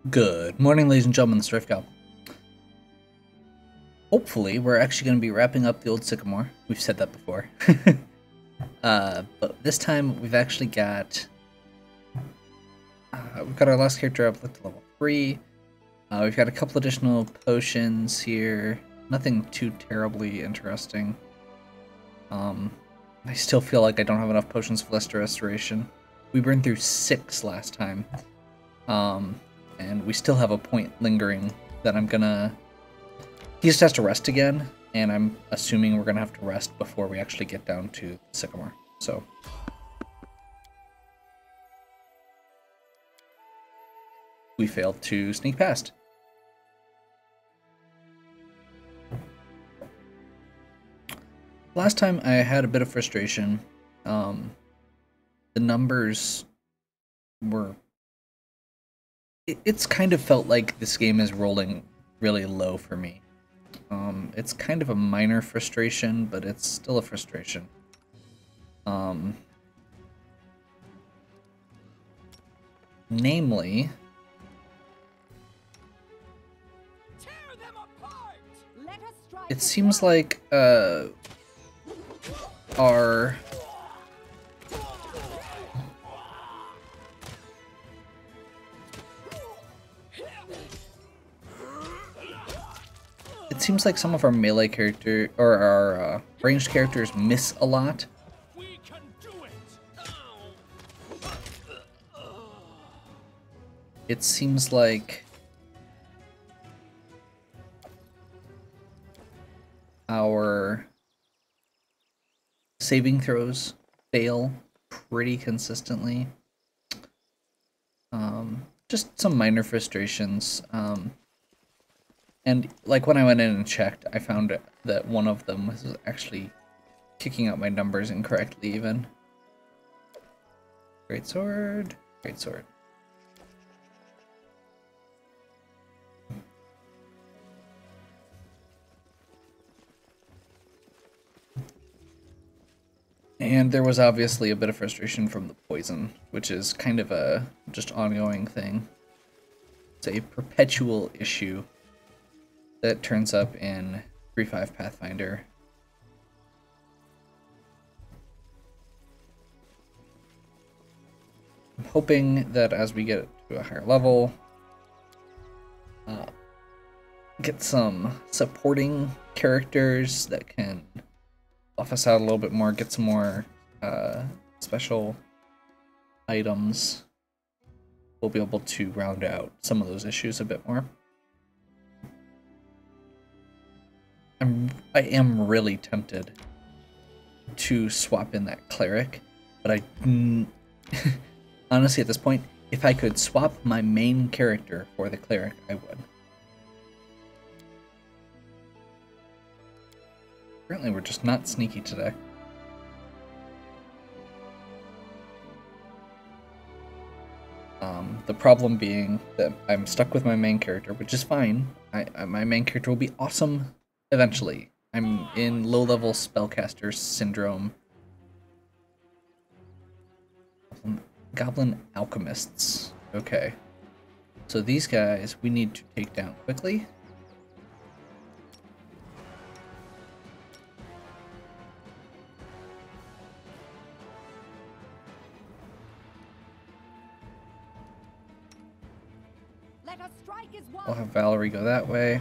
Good morning, ladies and gentlemen, the Strife Cow. Hopefully, we're actually going to be wrapping up the old Sycamore. We've said that before. But this time, we've actually got... we've got our last character up to level 3. We've got a couple additional potions here. Nothing too terribly interesting. I still feel like I don't have enough potions for Luster Restoration. We burned through 6 last time. And we still have a point lingering that I'm gonna... He just has to rest again, and I'm assuming we're gonna have to rest before we actually get down to Sycamore. So... we failed to sneak past. Last time I had a bit of frustration. The numbers were... It's kind of felt like this game is rolling really low for me. It's kind of a minor frustration, but it's still a frustration. Namely... it seems like, our... It seems like some of our melee character, or our ranged characters miss a lot. It seems like our saving throws fail pretty consistently. Just some minor frustrations. And like when I went in and checked, I found that one of them was actually kicking out my numbers incorrectly even. Great sword, great sword. And there was obviously a bit of frustration from the poison, which is kind of a just ongoing thing. It's a perpetual issue that turns up in 3.5 Pathfinder. I'm hoping that as we get to a higher level, get some supporting characters that can buff us out a little bit more, get some more special items. We'll be able to round out some of those issues a bit more. I am really tempted to swap in that cleric, but I honestly at this point, if I could swap my main character for the cleric, I would. Apparently we're just not sneaky today. The problem being that I'm stuck with my main character, which is fine. My main character will be awesome eventually. I'm in low-level spellcaster syndrome. Goblin alchemists. Okay. So these guys we need to take down quickly. I'll have Valerie go that way.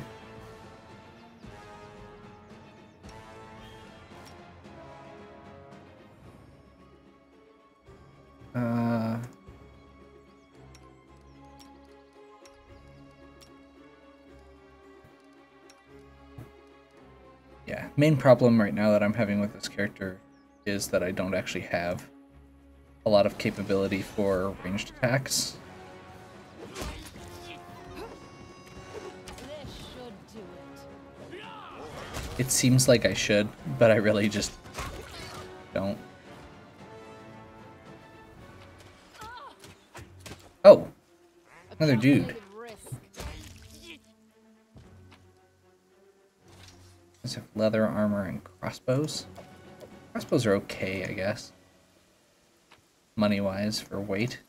Yeah, main problem right now that I'm having with this character is that I don't actually have a lot of capability for ranged attacks. It seems like I should, but I really just don't. Oh, another dude. Let's have leather armor and crossbows. Crossbows are okay, I guess. Money-wise for weight.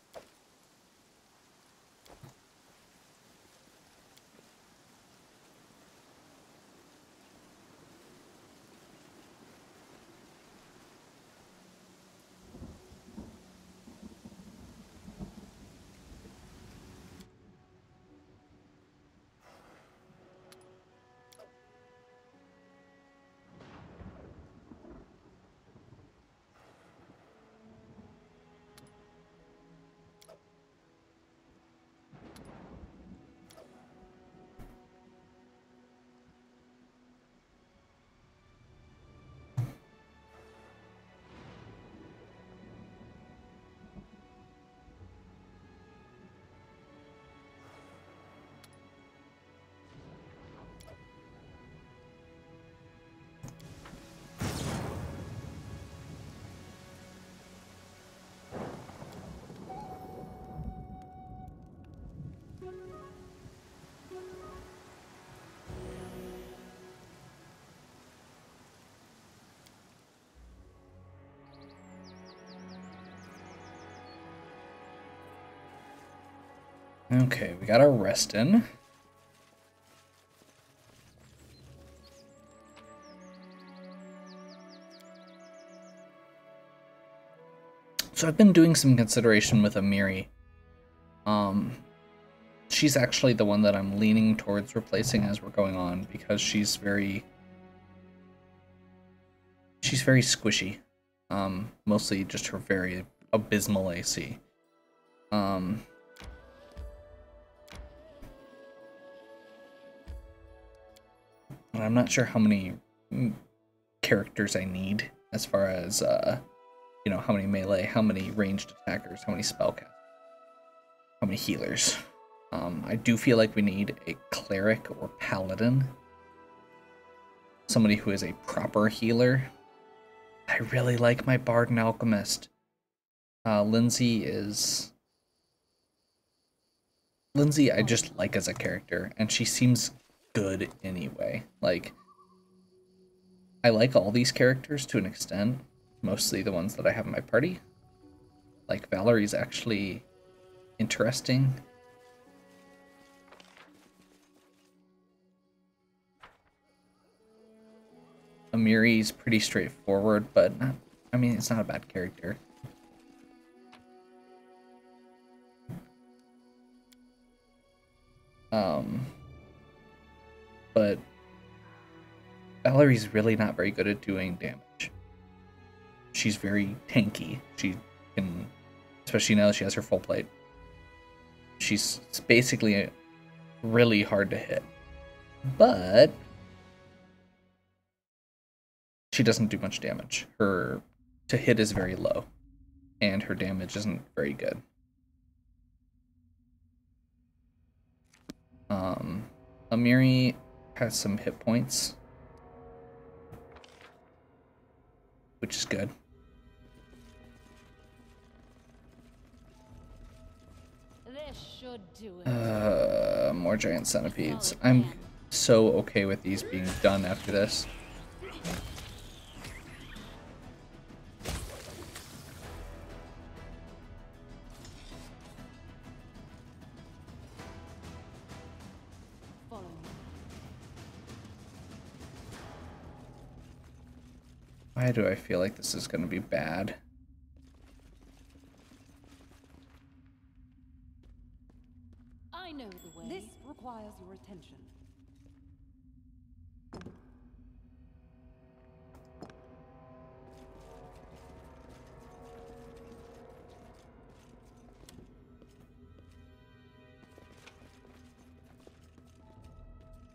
Okay, we got our rest in. So I've been doing some consideration with Amiri. She's actually the one that I'm leaning towards replacing as we're going on because she's very squishy. Mostly just her very abysmal AC. And I'm not sure how many characters I need as far as you know, how many melee, how many ranged attackers, how many spellcasters, how many healers. I do feel like we need a cleric or paladin. Somebody who is a proper healer. I really like my bard and alchemist. Lindsay, I just like as a character, and she seems good anyway. Like, I like all these characters to an extent, mostly the ones that I have in my party. Like, Valerie's actually interesting. Amiri's pretty straightforward, but not, I mean, it's not a bad character. But Valerie's really not very good at doing damage. She's very tanky. She can, especially now that she has her full plate. She's basically really hard to hit. But she doesn't do much damage. Her to hit is very low, and her damage isn't very good. Amiri has some hit points, which is good. This should do it. More giant centipedes. I'm so okay with these being done after this. Why do I feel like this is going to be bad? I know the way. This requires your attention.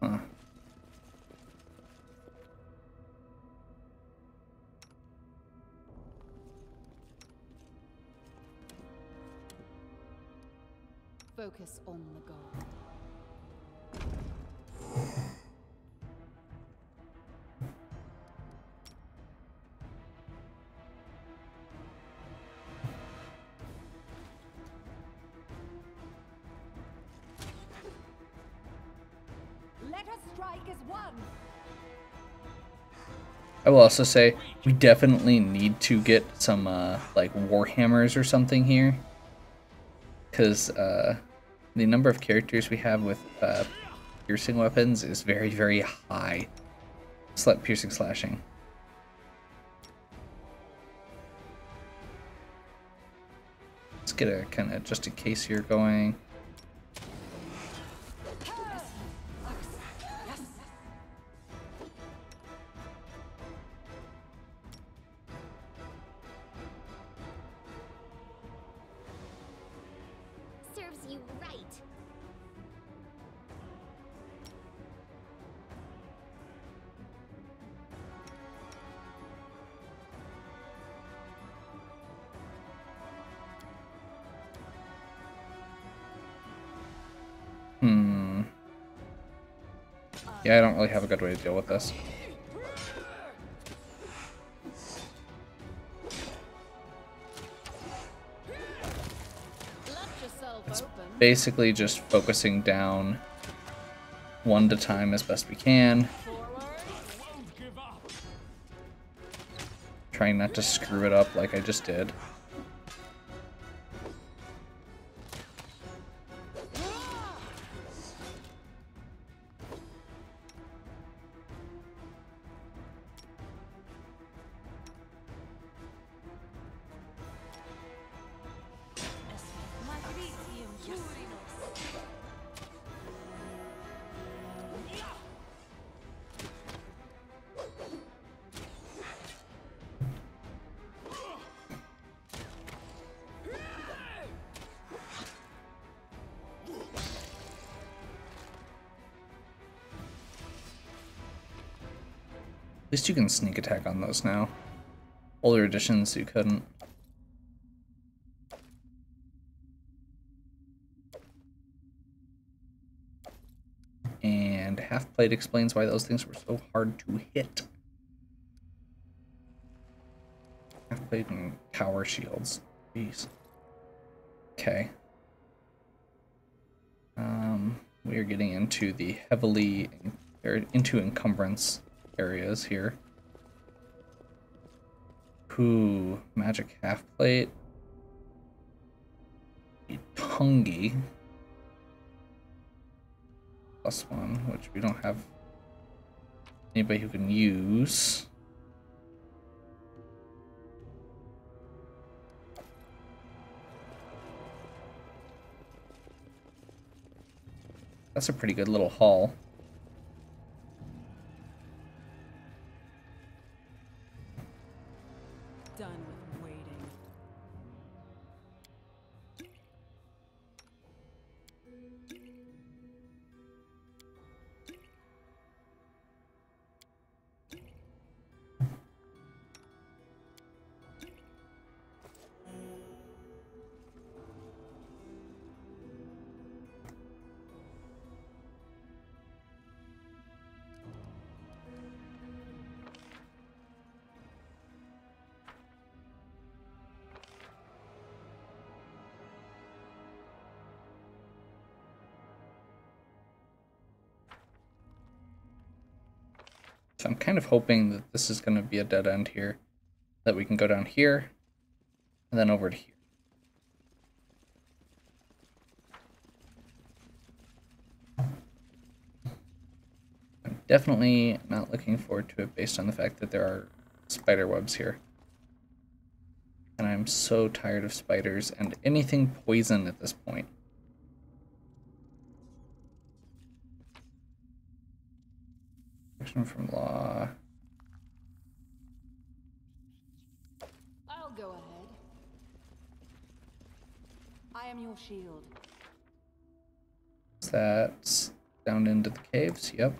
Huh. Focus on the goal. Let us strike as one. I will also say we definitely need to get some like warhammers or something here, because the number of characters we have with piercing weapons is very, very high. Piercing slashing. Let's get a kind of just in case here going. Serves you right. Yeah, I don't really have a good way to deal with this. It's basically just focusing down one at a time as best we can. Trying not to screw it up like I just did. least you can sneak attack on those now. Older editions, you couldn't. And half plate explains why those things were so hard to hit. Half plate and power shields. Jeez. Okay. We are getting into the heavily into encumbrance areas here. Ooh, magic half plate. Tungi. +1, which we don't have anybody who can use. That's a pretty good little haul. Done with waiting. So I'm kind of hoping that this is going to be a dead end here. That we can go down here, and then over to here. I'm definitely not looking forward to it based on the fact that there are spider webs here. And I'm so tired of spiders and anything poison at this point. From law. I'll go ahead. I am your shield. Is that down into the caves? Yep.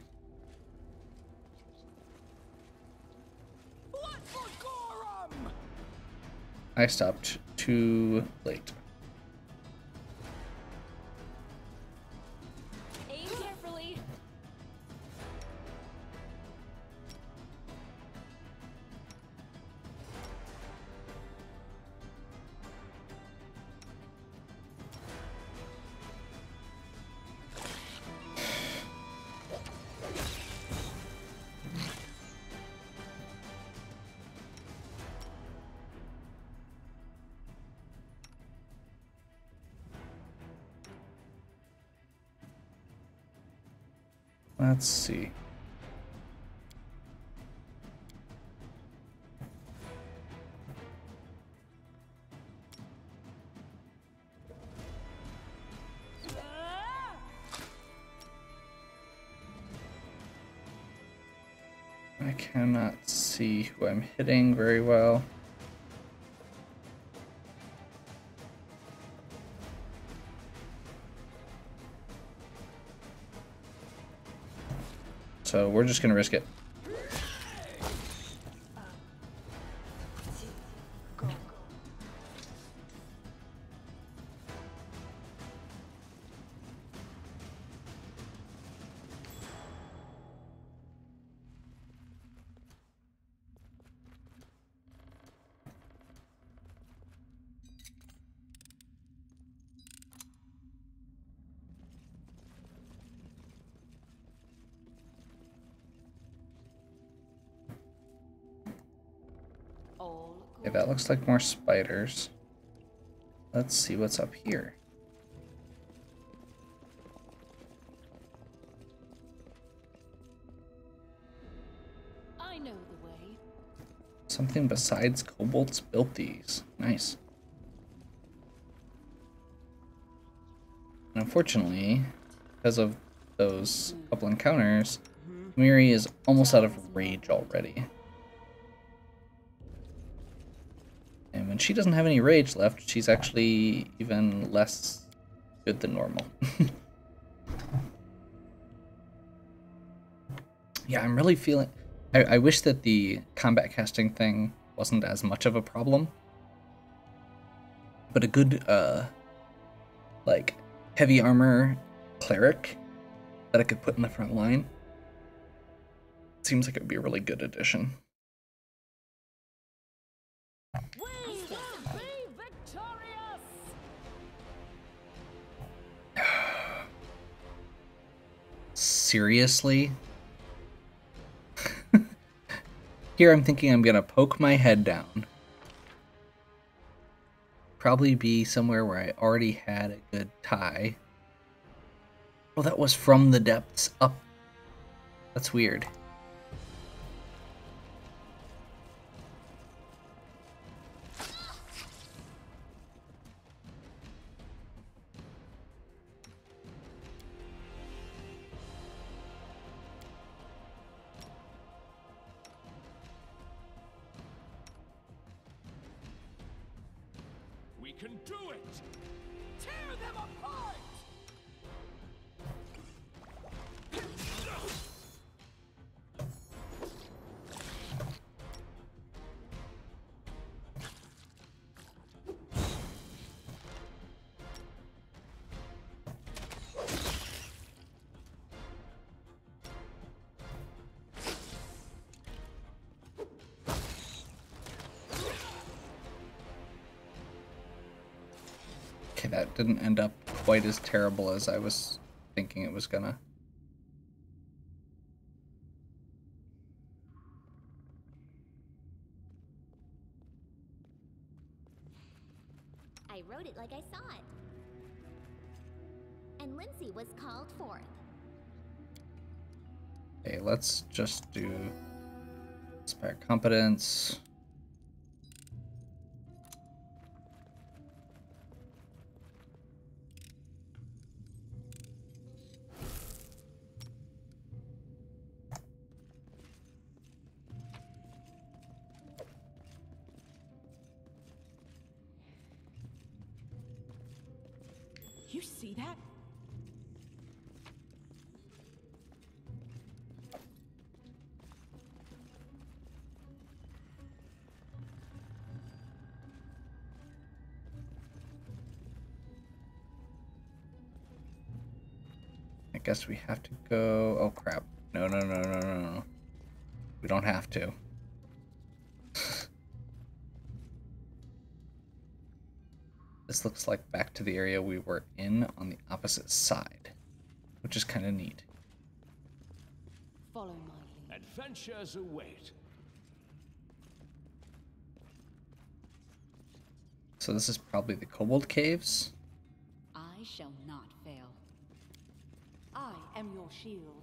I stopped too late. Aim carefully. Let's see. I cannot see who I'm hitting very well. So we're just gonna risk it. Okay, that looks like more spiders. Let's see what's up here. I know the way. Something besides kobolds built these. Nice. And unfortunately, because of those couple encounters, Miri is almost out of rage already. And when she doesn't have any rage left, she's actually even less good than normal. Yeah, I'm really feeling... I wish that the combat casting thing wasn't as much of a problem. But a good, like, heavy armor cleric that I could put in the front line seems like it would be a really good addition. We will be victorious! Seriously? Here I'm thinking I'm gonna poke my head down. Probably be somewhere where I already had a good tie. Oh, that was from the depths up. That's weird. We can do it! Tear them apart! Okay, that didn't end up quite as terrible as I was thinking it was gonna. I wrote it like I saw it. And Lindsay was called forth. Okay, let's just do Inspire Competence. You see that? I guess we have to go. Oh crap. No, no, no, no, no, no. We don't have to. This looks like back to the area we were in on the opposite side, which is kind of neat. Follow my lead. Adventures await. So this is probably the Kobold Caves. I shall not fail. I am your shield.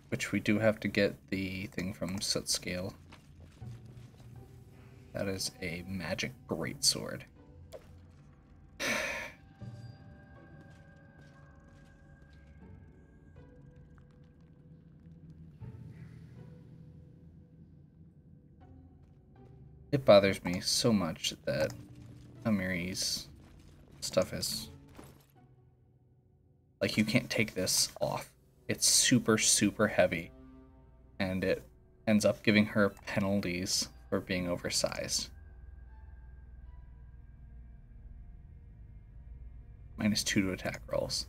Which we do have to get the thing from Soot Scale. That is a magic greatsword. It bothers me so much that Amiri's stuff is... like, you can't take this off. It's super, super heavy. And it ends up giving her penalties for being oversized. -2 to attack rolls.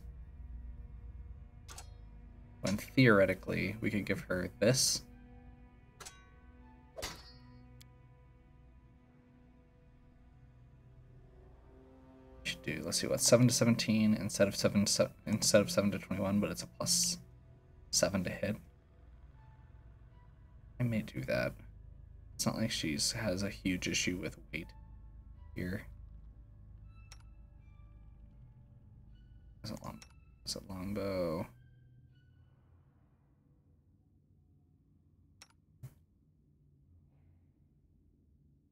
When theoretically, we could give her this. Should do, let's see, what, 7 to 17 instead of 7 to 21, but it's a +7 to hit. I may do that. It's not like she's has a huge issue with weight here. Is it longbow?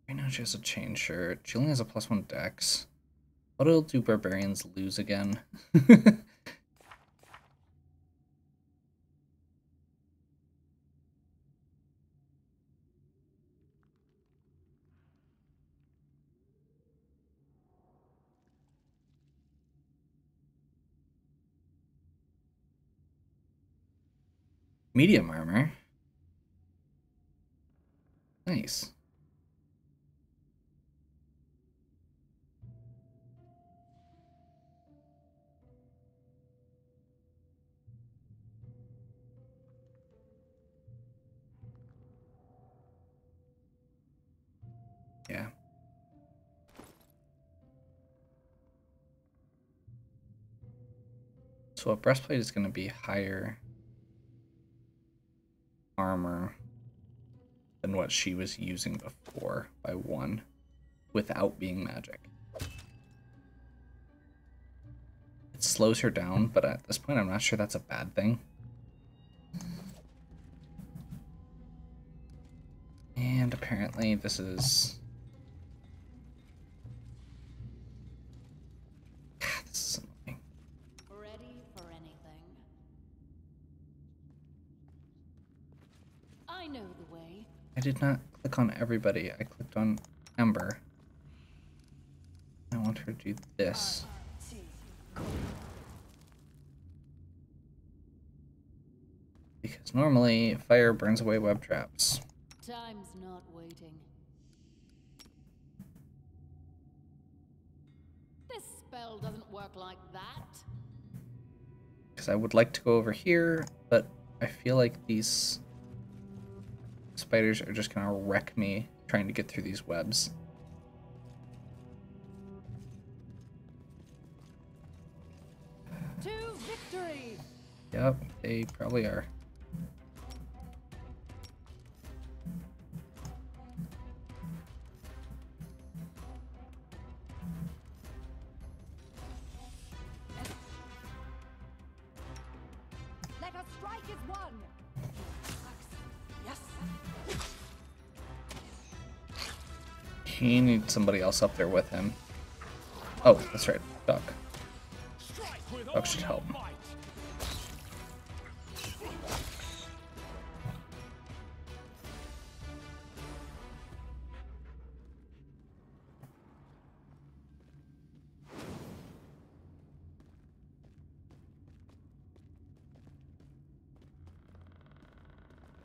Right now she has a chain shirt. She only has a +1 dex. What do barbarians lose again? Medium armor. Nice. Yeah. So a breastplate is going to be higher armor than what she was using before by 1 without being magic. It slows her down, but at this point I'm not sure that's a bad thing. And apparently this is... God, this is annoying. Ready for anything. I know the way. I did not click on everybody. I clicked on Ember. I want her to do this. Because normally fire burns away web traps. Time's not waiting. This spell doesn't work like that. Because I would like to go over here, but I feel like these spiders are just gonna wreck me trying to get through these webs. To victory! Yep, they probably are. Let us strike as one! Yes! He needs somebody else up there with him. Oh, that's right, Duck. Strike with Duck should help. your might.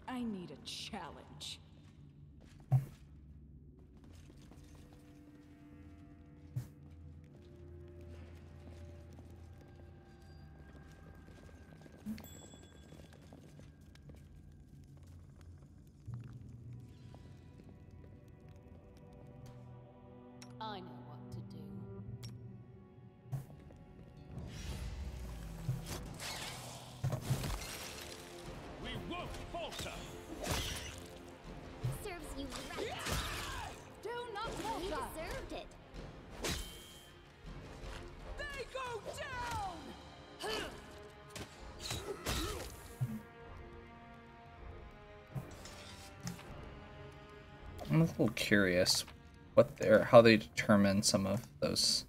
I need a challenge. I know what to do. We won't falter. Serves you right. Do not You falter! deserved it. They go down! I'm a little curious how they determine some of those,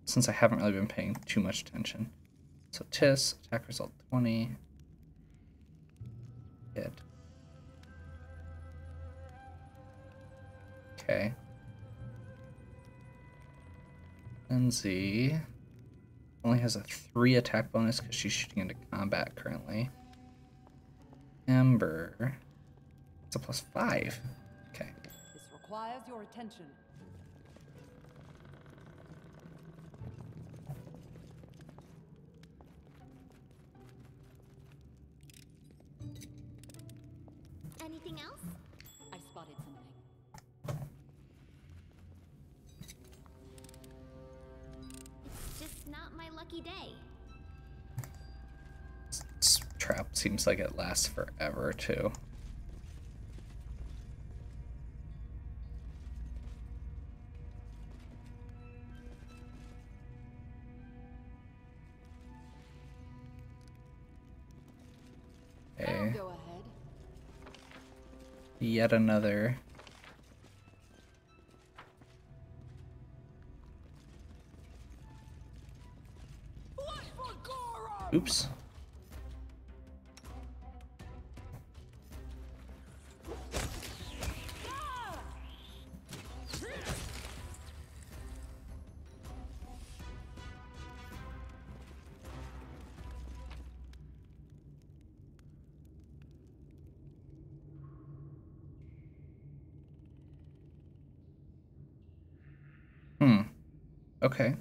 since I haven't really been paying too much attention. So TIS, attack result 20, hit. Okay. Lindsay only has a 3 attack bonus because she's shooting into combat currently. Ember, it's a +5. Okay. This requires your attention. Anything else? I've spotted something. It's just not my lucky day. This trap seems like it lasts forever too. I'll Okay. go ahead. Yet another. Oops. Okay.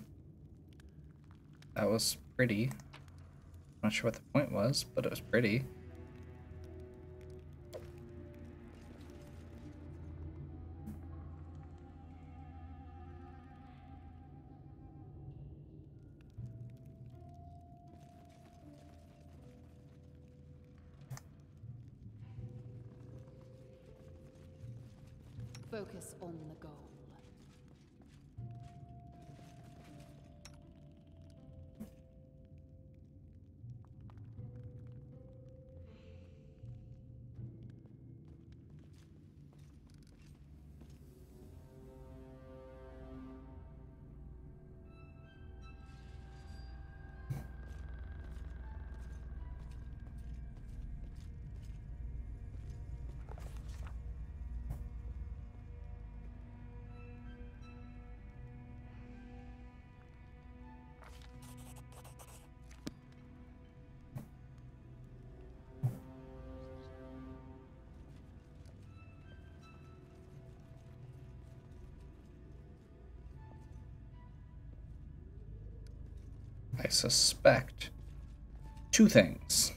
That was pretty. Not sure what the point was, but it was pretty. Focus on the goal. I suspect two things.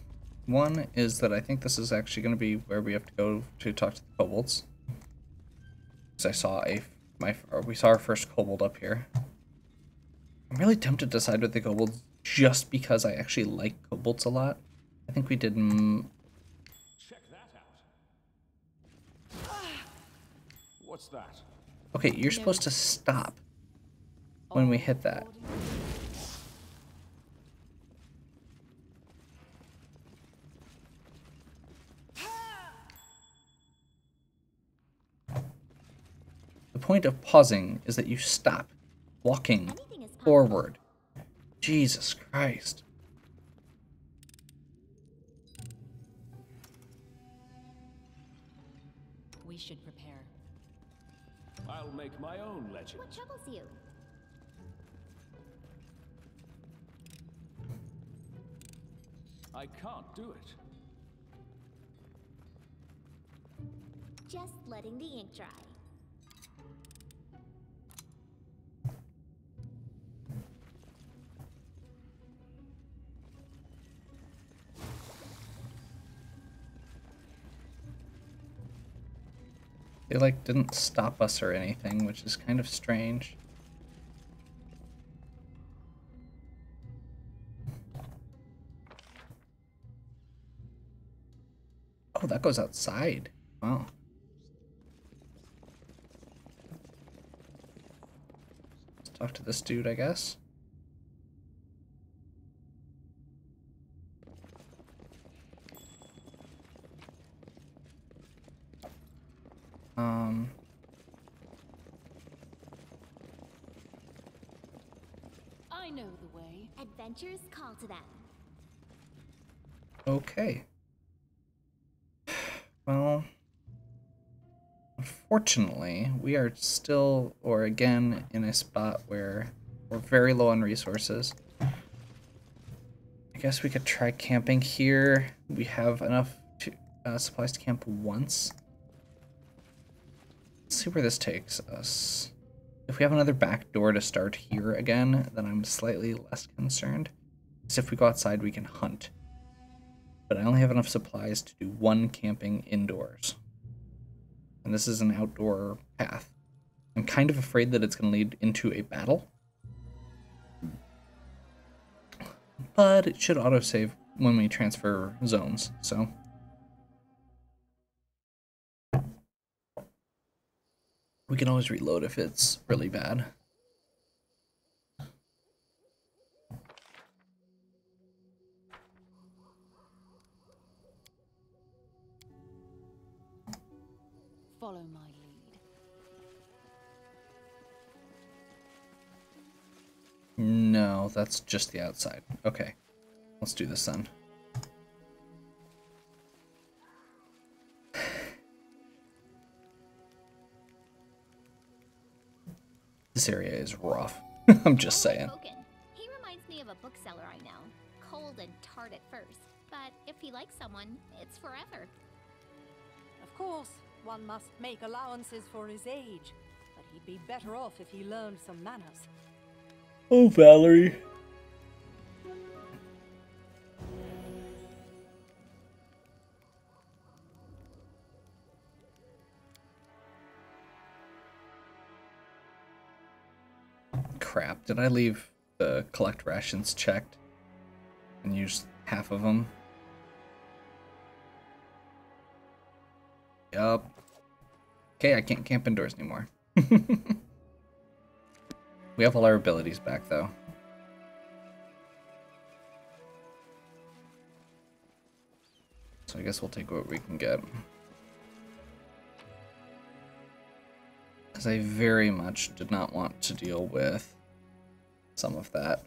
One is that I think this is actually going to be where we have to go to talk to the kobolds. Because I saw we saw our first kobold up here. I'm really tempted to side with the kobolds just because I actually like kobolds a lot. I think we did. Check that out. What's that? Okay, you're supposed to stop when we hit that. The point of pausing is that you stop walking Anything is possible. forward. Jesus Christ. We should prepare. I'll make my own legend. What troubles you? I can't do it. Just letting the ink dry. They like didn't stop us or anything, which is kind of strange. Oh, that goes outside. Wow. Let's talk to this dude, I guess. I know the way. Adventures call to them. Okay. Well, unfortunately, we are still, or again, in a spot where we're very low on resources. I guess we could try camping here. We have enough supplies to camp once. Let's see where this takes us. If we have another back door to start here again, then I'm slightly less concerned. Because if we go outside, we can hunt. But I only have enough supplies to do one camping indoors. And this is an outdoor path. I'm kind of afraid that it's going to lead into a battle. But it should autosave when we transfer zones, so... we can always reload if it's really bad. Follow my lead. No, that's just the outside. Okay, let's do this then. This area is rough. I'm just saying. Spoken. He reminds me of a bookseller I know. Cold and tart at first, but if he likes someone, it's forever. Of course, one must make allowances for his age, but he'd be better off if he learned some manners. Oh, Valerie. Crap, did I leave the collect rations checked and use half of them? Yup. Okay, I can't camp indoors anymore. We have all our abilities back, though. So I guess we'll take what we can get. Because I very much did not want to deal with some of that.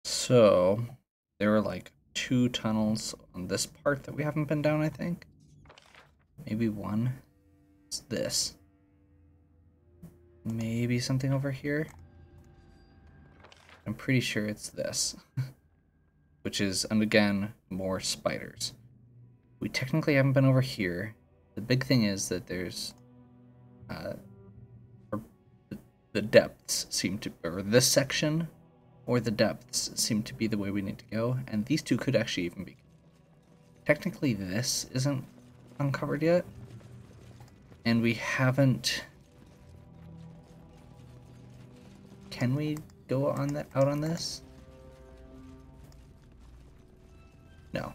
So, there were like 2 tunnels on this part that we haven't been down, I think. Maybe 1. It's this. Maybe something over here. I'm pretty sure it's this. Which is, and again, more spiders. We technically haven't been over here. The big thing is that there's... the depths seem to... or this section... or the depths seem to be the way we need to go, and these 2 could actually even be. Technically, this isn't uncovered yet, and we haven't. Can we go on that out on this? No.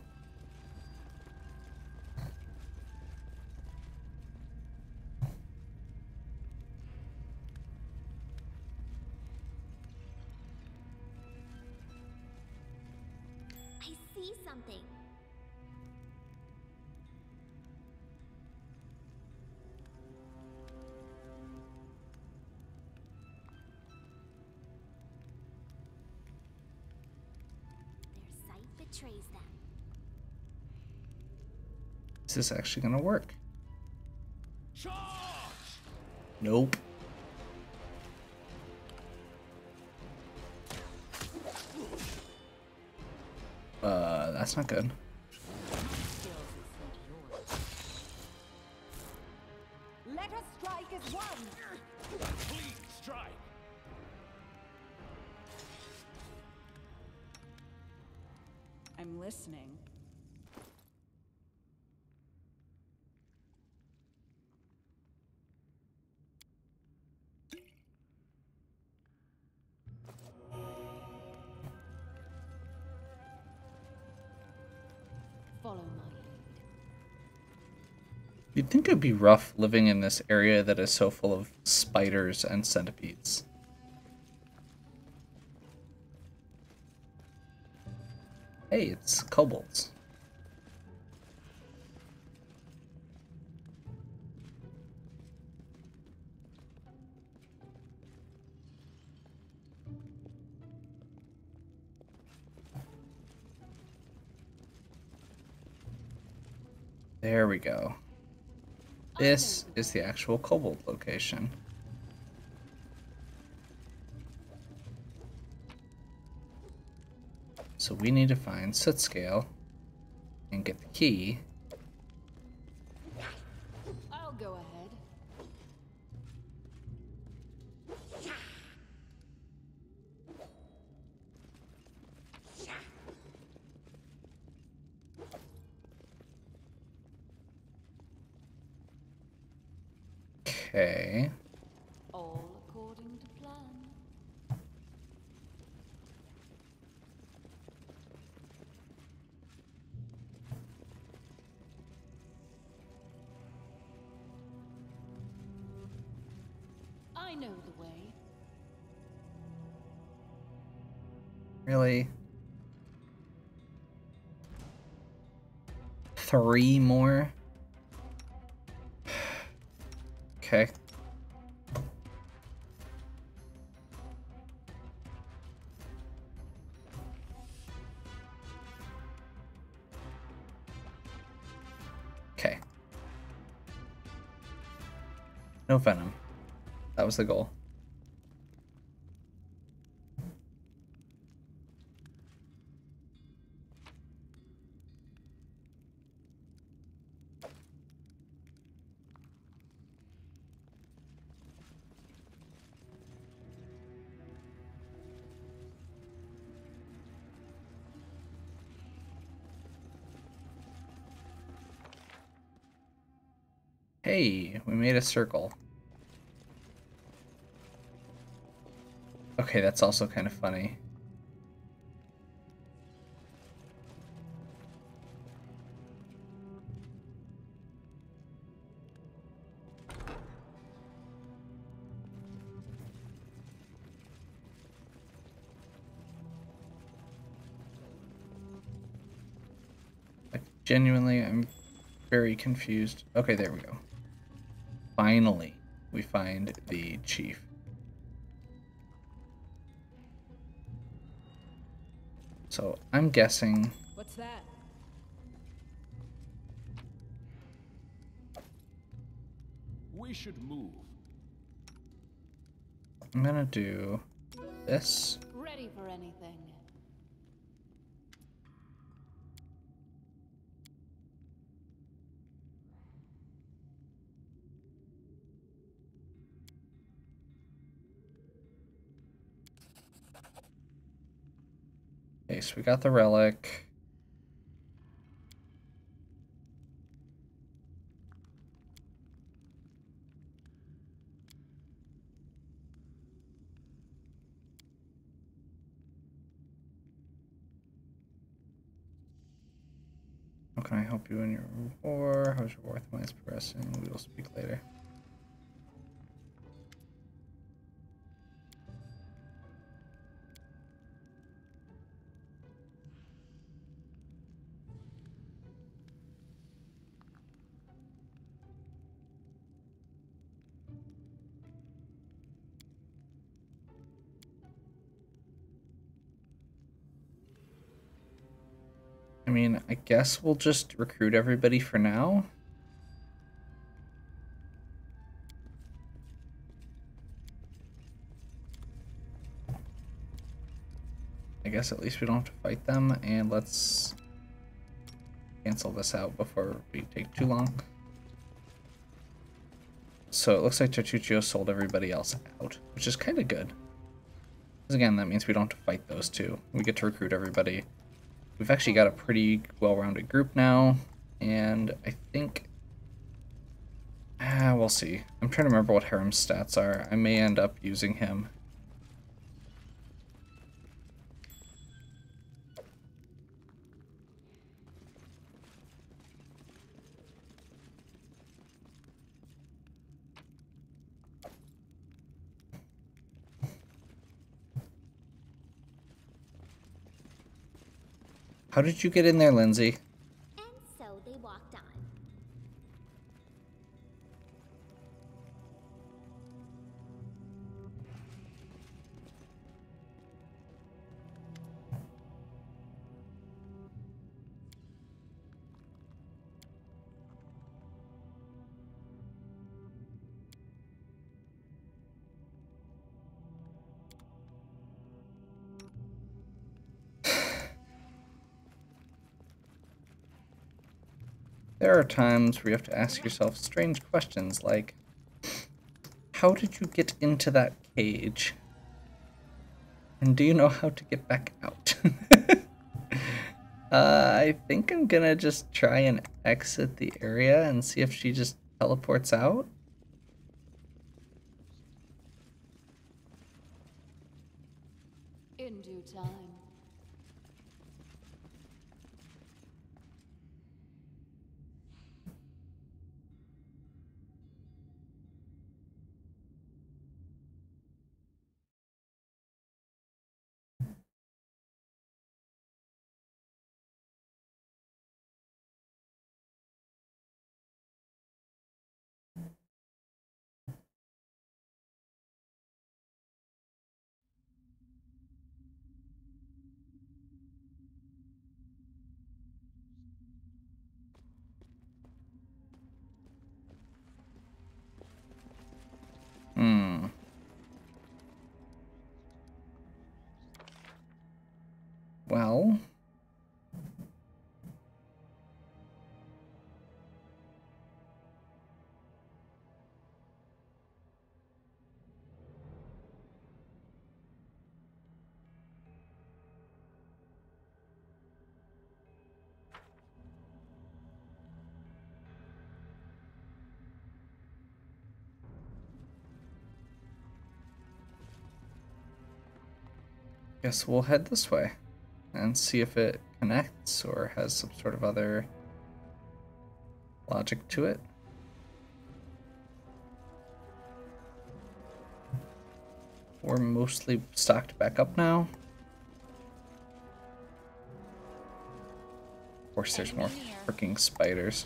I see something. Their sight betrays them. Is this actually gonna work? Charge! Nope. That's not good. Let us strike as one. Please strike! I'm listening. Follow my lead. You'd think it'd be rough living in this area that is so full of spiders and centipedes. Hey, it's kobolds. There we go. This is the actual kobold location. So we need to find soot scale and get the key. I'll go ahead. Okay. All according to plan. I know the way. Really? 3 more? Okay. No venom. That was the goal. Hey, we made a circle. Okay, that's also kind of funny. Like, genuinely, I'm very confused. Okay, there we go. Finally, we find the chief. So I'm guessing. What's that? We should move. I'm gonna do this. Ready for anything. Okay, so we got the relic. How can I help you in your war? How's your war with mine's progressing? We will speak later. I mean, I guess we'll just recruit everybody for now. I guess at least we don't have to fight them, and let's cancel this out before we take too long. So it looks like Tertuccio sold everybody else out, which is kind of good. Because again, that means we don't have to fight those two. We get to recruit everybody. We've actually got a pretty well-rounded group now, and I think... we'll see. I'm trying to remember what Harem's stats are. I may end up using him. How did you get in there, Lindsay? And so they walked on. There are times where you have to ask yourself strange questions like, how did you get into that cage? And do you know how to get back out? I think I'm gonna just try and exit the area and see if she just teleports out. In due time. well. Guess we'll head this way and see if it connects or has some sort of other logic to it. We're mostly stocked back up now. Of course, there's more freaking spiders.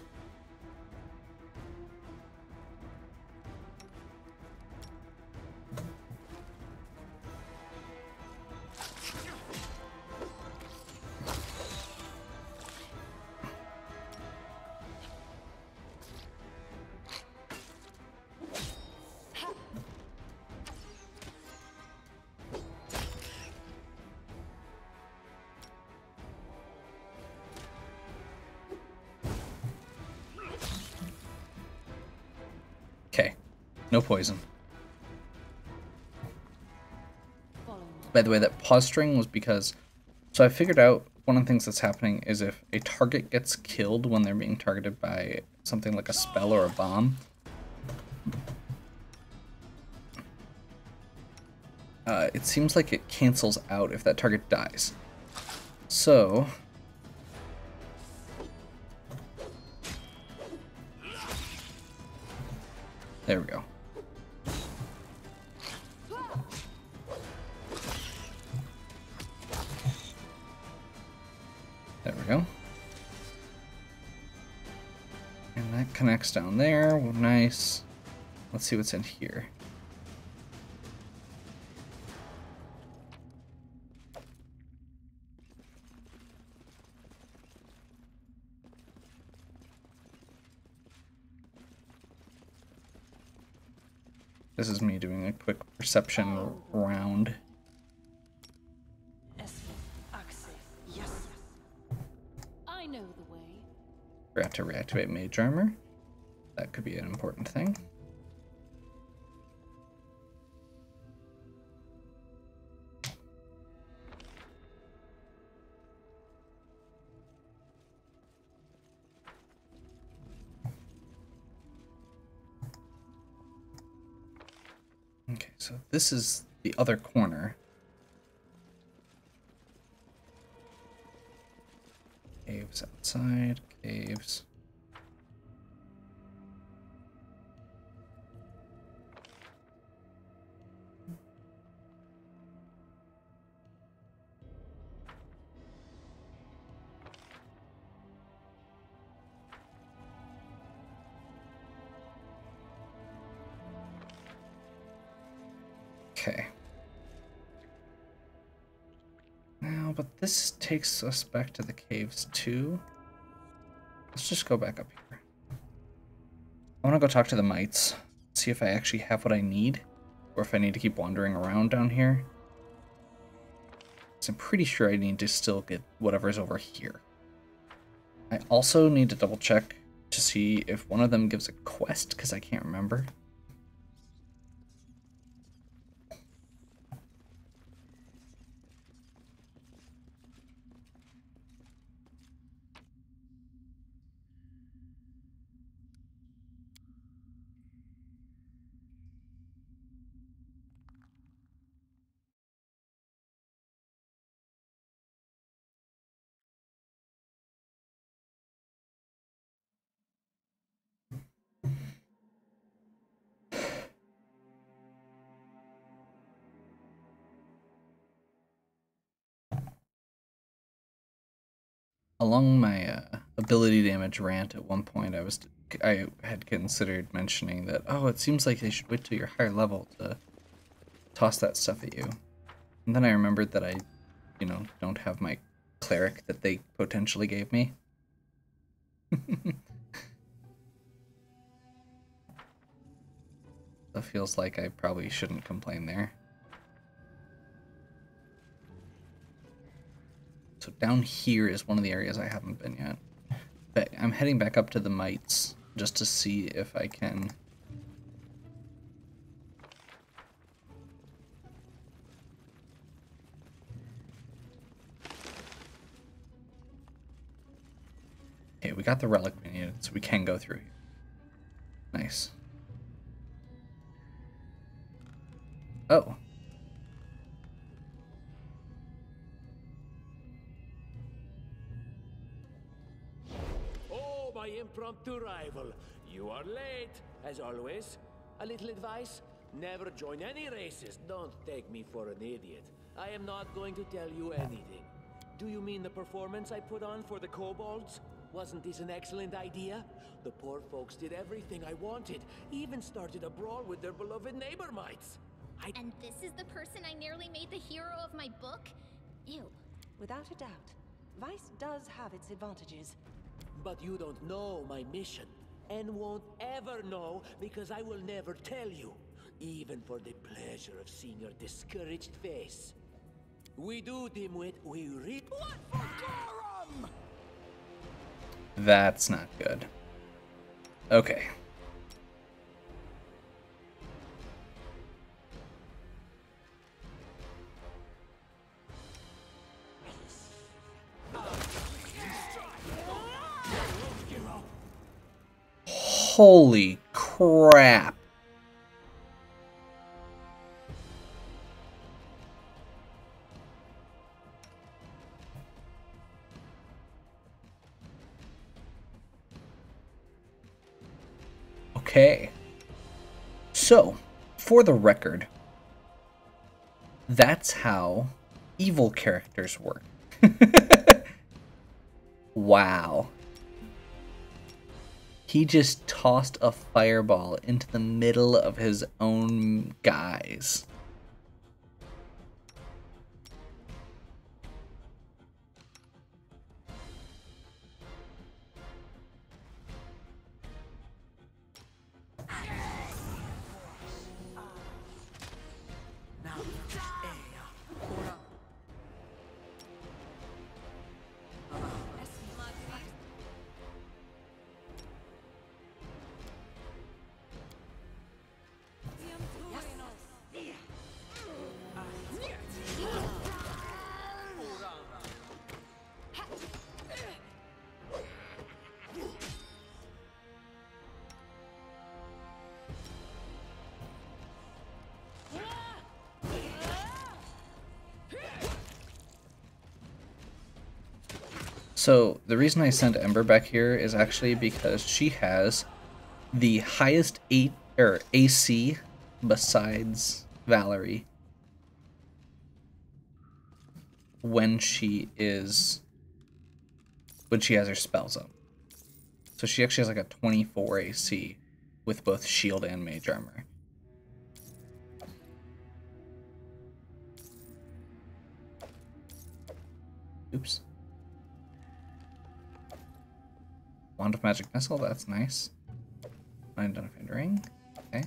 Okay, no poison. By the way, that pause string was because... So I figured out one of the things that's happening is if a target gets killed when they're being targeted by something like a spell or a bomb, it seems like it cancels out if that target dies. So... there we go. There we go. And that connects down there. Well, nice. Let's see what's in here. This is me doing a quick perception round. I know the way. Forgot to reactivate mage armor. That could be an important thing. Okay, so this is the other corner. Caves outside, caves. Okay. Now, but this takes us back to the caves too. Let's just go back up here. I want to go talk to the mites, see if I actually have what I need, or if I need to keep wandering around down here. So I'm pretty sure I need to still get whatever's over here. I also need to double check to see if one of them gives a quest, because I can't remember. Along my ability damage rant at one point, I had considered mentioning that, oh, it seems like they should wait till you're higher level to toss that stuff at you. And then I remembered that I, don't have my cleric that they potentially gave me. That feels like I probably shouldn't complain there. So down here is one of the areas I haven't been yet. But I'm heading back up to the mites just to see if I can... Okay, we got the relic we needed, so we can go through here. Nice. Oh. Oh, my impromptu rival. You are late, as always. A little advice? Never join any races. Don't take me for an idiot. I am not going to tell you anything. Do you mean the performance I put on for the kobolds? Wasn't this an excellent idea? The poor folks did everything I wanted, even started a brawl with their beloved neighbor mites. And this is the person I nearly made the hero of my book? Ew. Without a doubt, Vice does have its advantages. But you don't know my mission, and won't ever know because I will never tell you, even for the pleasure of seeing your discouraged face. We do, Dimwit, we reap what for Gorum! That's not good. Okay. Holy crap. Okay. So, for the record, that's how evil characters work. Wow. He just tossed a fireball into the middle of his own guys. So the reason I sent Ember back here is actually because she has the highest AC besides Valerie when she has her spells up. So she actually has like a 24 AC with both shield and mage armor. Oops. Wand of Magic Missile, that's nice. Unidentified ring, okay.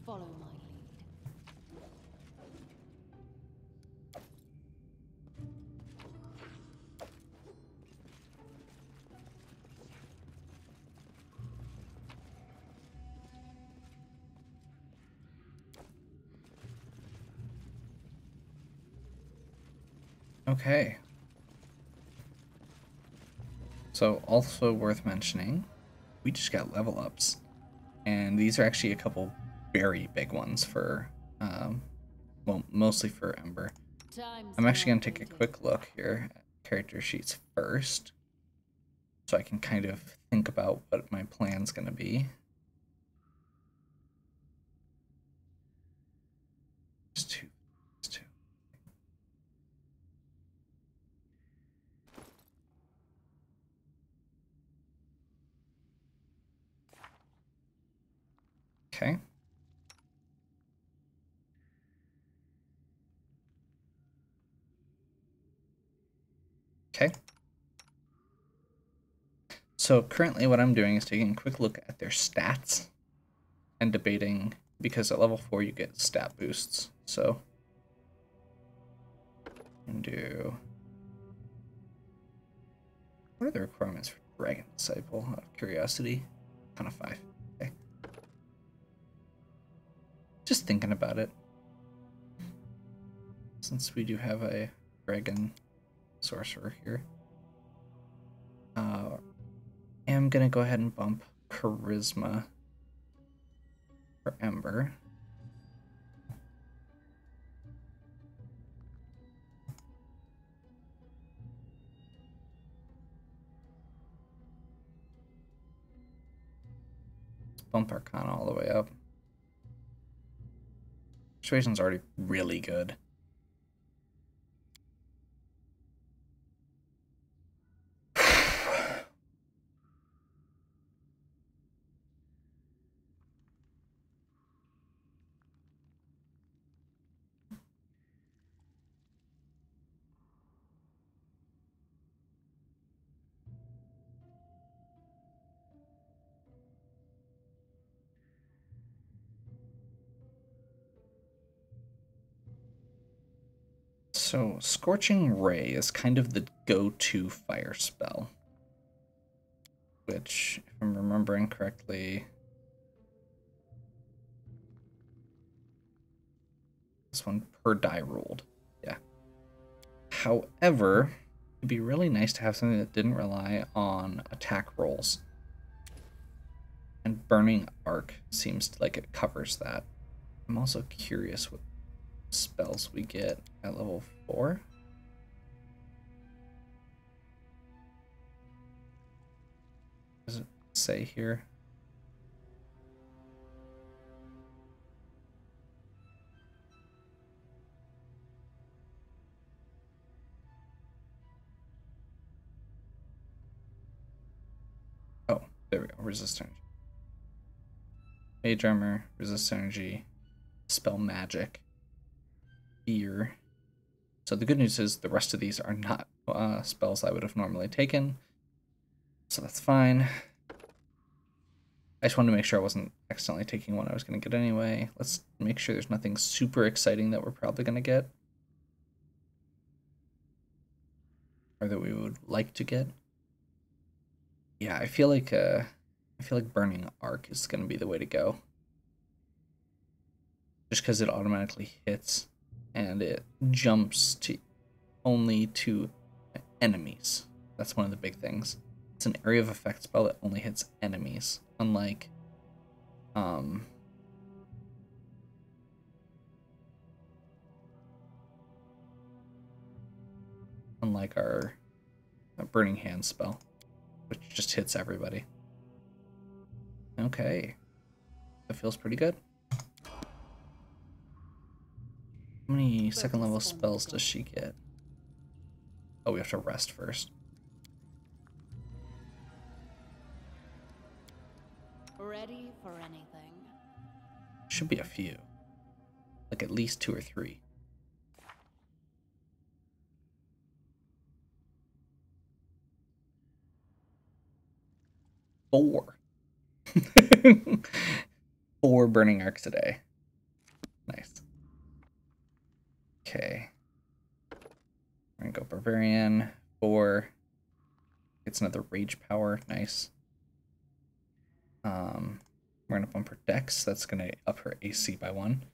Follow my lead. Okay. So also worth mentioning, we just got level ups. And these are actually a couple very big ones for, well, mostly for Ember. I'm actually going to take a quick look here at character sheets first, so I can kind of think about what my plan's going to be. Just two. Okay. Okay. So currently what I'm doing is taking a quick look at their stats and debating, because at level 4 you get stat boosts. So and do, what are the requirements for Dragon Disciple, out of curiosity? Kind of 5. Okay. Just thinking about it. Since we do have a Dragon Sorcerer here. I'm gonna go ahead and bump Charisma for Ember. Let's bump Arcana all the way up. Persuasion's already really good. So, Scorching Ray is kind of the go-to fire spell. Which, if I'm remembering correctly, this one per die rolled. Yeah. However, it'd be really nice to have something that didn't rely on attack rolls. And Burning Arc seems like it covers that. I'm also curious what spells we get at level 4. Does it say here? Oh, there we go. Resist energy. Mage armor, resist energy, spell magic, fear. So the good news is the rest of these are not spells I would have normally taken. So that's fine. I just wanted to make sure I wasn't accidentally taking one I was going to get anyway. Let's make sure there's nothing super exciting that we're probably going to get. Or that we would like to get. Yeah, I feel like Burning Arc is going to be the way to go. Just because it automatically hits and it jumps to only to enemies. That's one of the big things. It's an area of effect spell that only hits enemies, unlike our Burning Hand spell, which just hits everybody. Okay, that feels pretty good. How many second level spells does she get? Oh, we have to rest first. Ready for anything. Should be a few. Like at least 2 or 3. Four. 4 Burning Arcs a day. Nice. Okay. We're gonna go Barbarian. 4. It's another Rage Power. Nice. We're gonna bump her Dex. That's gonna up her AC by 1.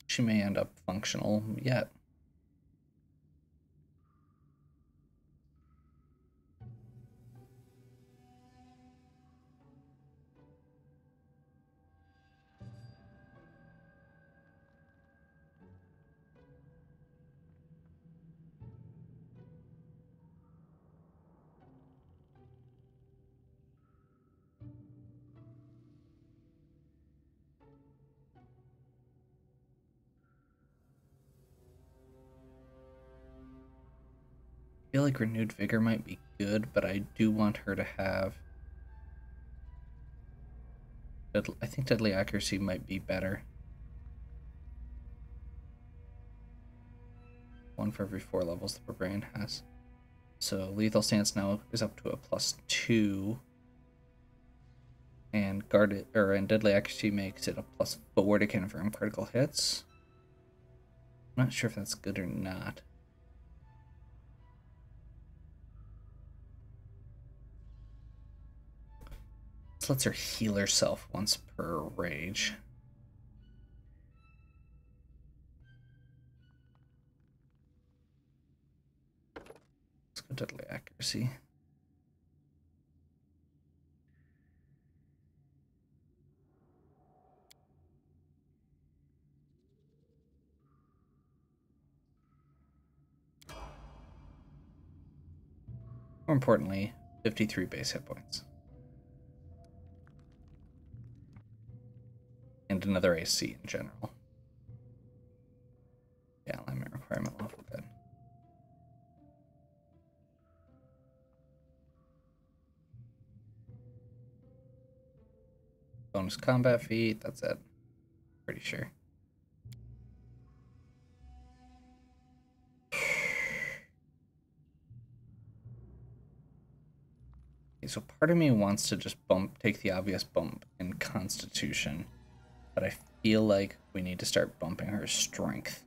She may end up functional yet. I feel like Renewed Vigor might be good, but I do want her to have... I think Deadly Accuracy might be better. one for every 4 levels the barbarian has. So lethal stance now is up to a +2. And and deadly accuracy makes it a +4 to confirm critical hits. I'm not sure if that's good or not. This lets her heal herself once per rage. Let's go deadly accuracy. More importantly, 53 base hit points. And another AC in general. Yeah, alignment requirement level good. Bonus combat feat, that's it. Pretty sure. Okay, so part of me wants to just take the obvious bump in Constitution, but I feel like we need to start bumping her strength.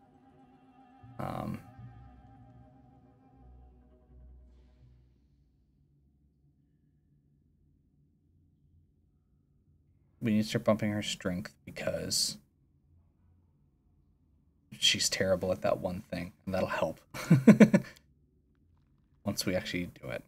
We need to start bumping her strength because she's terrible at that one thing, and that'll help once we actually do it.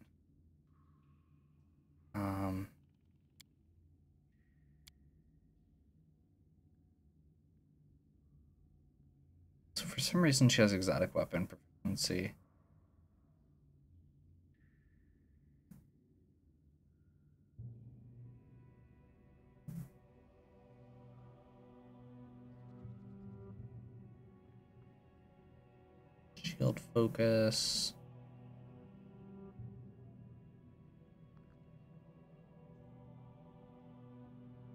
So for some reason she has exotic weapon proficiency. Shield focus.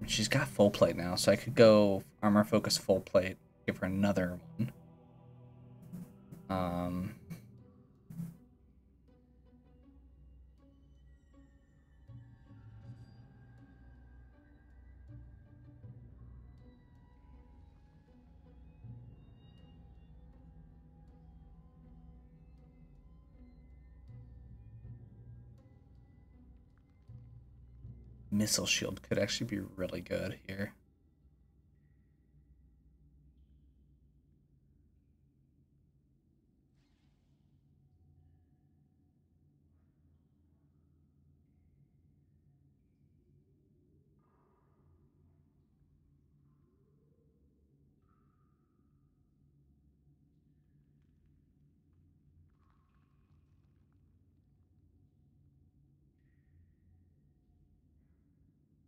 She's got full plate now, so I could go armor focus full plate, give her another one. Missile shield could actually be really good here.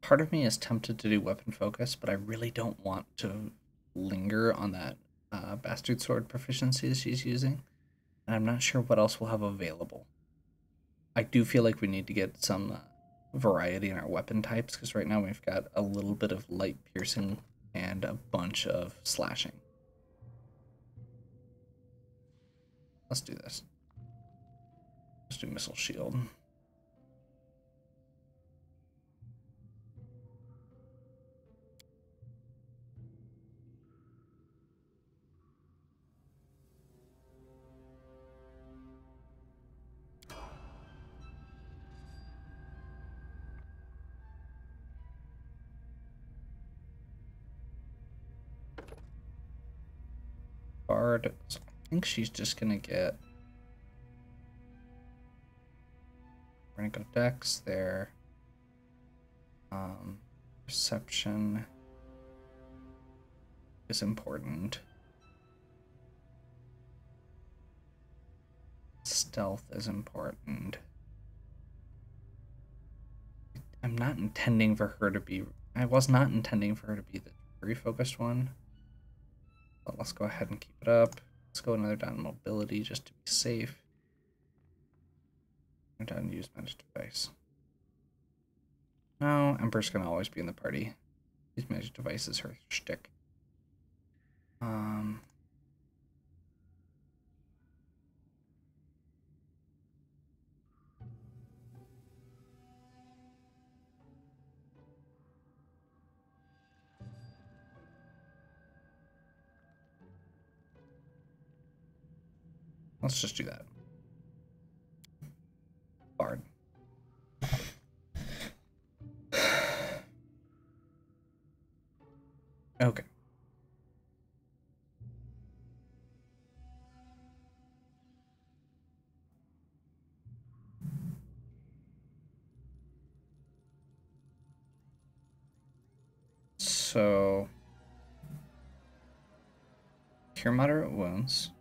Part of me is tempted to do weapon focus, but I really don't want to linger on that bastard sword proficiency that she's using. And I'm not sure what else we'll have available. I do feel like we need to get some variety in our weapon types, because right now we've got a little bit of light piercing and a bunch of slashing. Let's do this. Let's do missile shield. Bard, so I think she's just gonna get. We're gonna go Dex there. Perception is important. Stealth is important. I'm not intending for her to be. I was not intending for her to be the very focused one. But let's go ahead and keep it up. Let's go another down mobility just to be safe. And down use magic device. No, Ember's gonna always be in the party. Use magic device is her shtick. let's just do that. Bard. Okay. So, cure moderate wounds.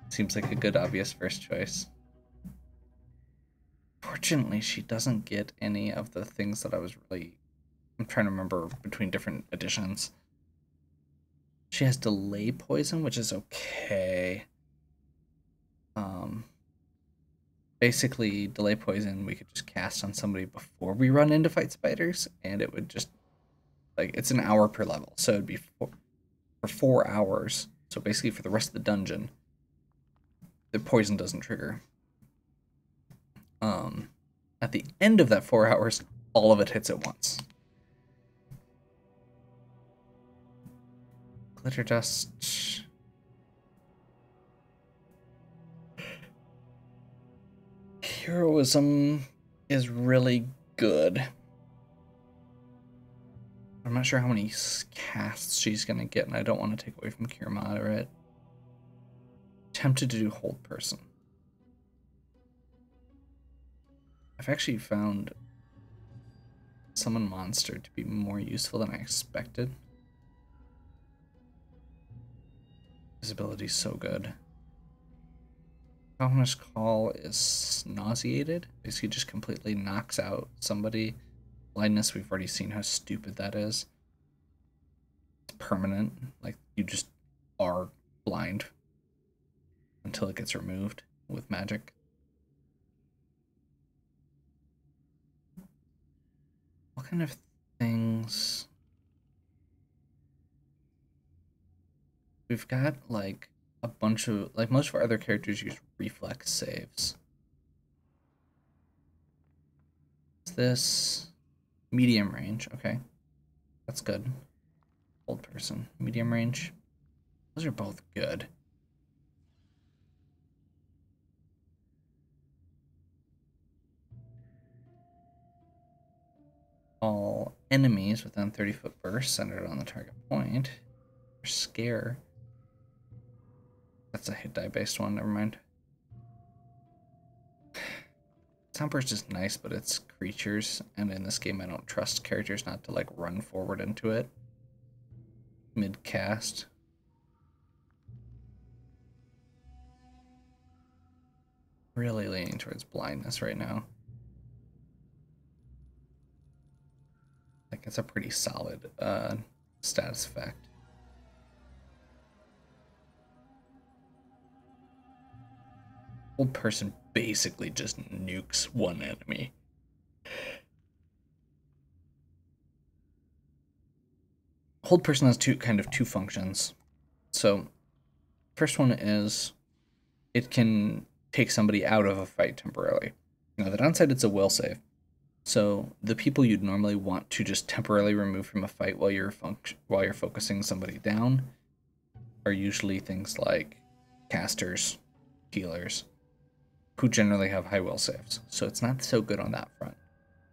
Seems like a good obvious first choice. Fortunately, she doesn't get any of the things that I'm trying to remember between different editions. She has delay poison, which is okay. Basically, delay poison we could just cast on somebody before we run in to fight spiders, and it would just, like, it's an hour per level, so it'd be for 4 hours. So basically, for the rest of the dungeon, the poison doesn't trigger. At the end of that 4 hours, all of it hits at once. Glitter dust. Heroism is really good. I'm not sure how many casts she's going to get, and I don't want to take away from Cure Moderate. Tempted to do Hold Person. I've actually found Summon Monster to be more useful than I expected. His ability's so good. Ominous Call is nauseated. Basically just completely knocks out somebody. Blindness, we've already seen how stupid that is. It's permanent. Like, you just are blind until it gets removed with magic. What kind of things? We've got, like, a bunch of, like, most of our other characters use reflex saves. Is this medium range? Okay, that's good. Hold Person, medium range. Those are both good. All enemies within 30-foot burst centered on the target point. Or Scare. That's a hit die based one, never mind. Sound Burst is nice, but it's creatures, and in this game I don't trust characters not to, like, run forward into it mid-cast. Really leaning towards blindness right now. Like, it's a pretty solid status effect. Hold Person basically just nukes one enemy. Hold Person has two functions. So, first one is it can take somebody out of a fight temporarily. Now, the downside, it's a will save. So the people you'd normally want to just temporarily remove from a fight while you're focusing somebody down are usually things like casters, healers, who generally have high will saves. So it's not so good on that front.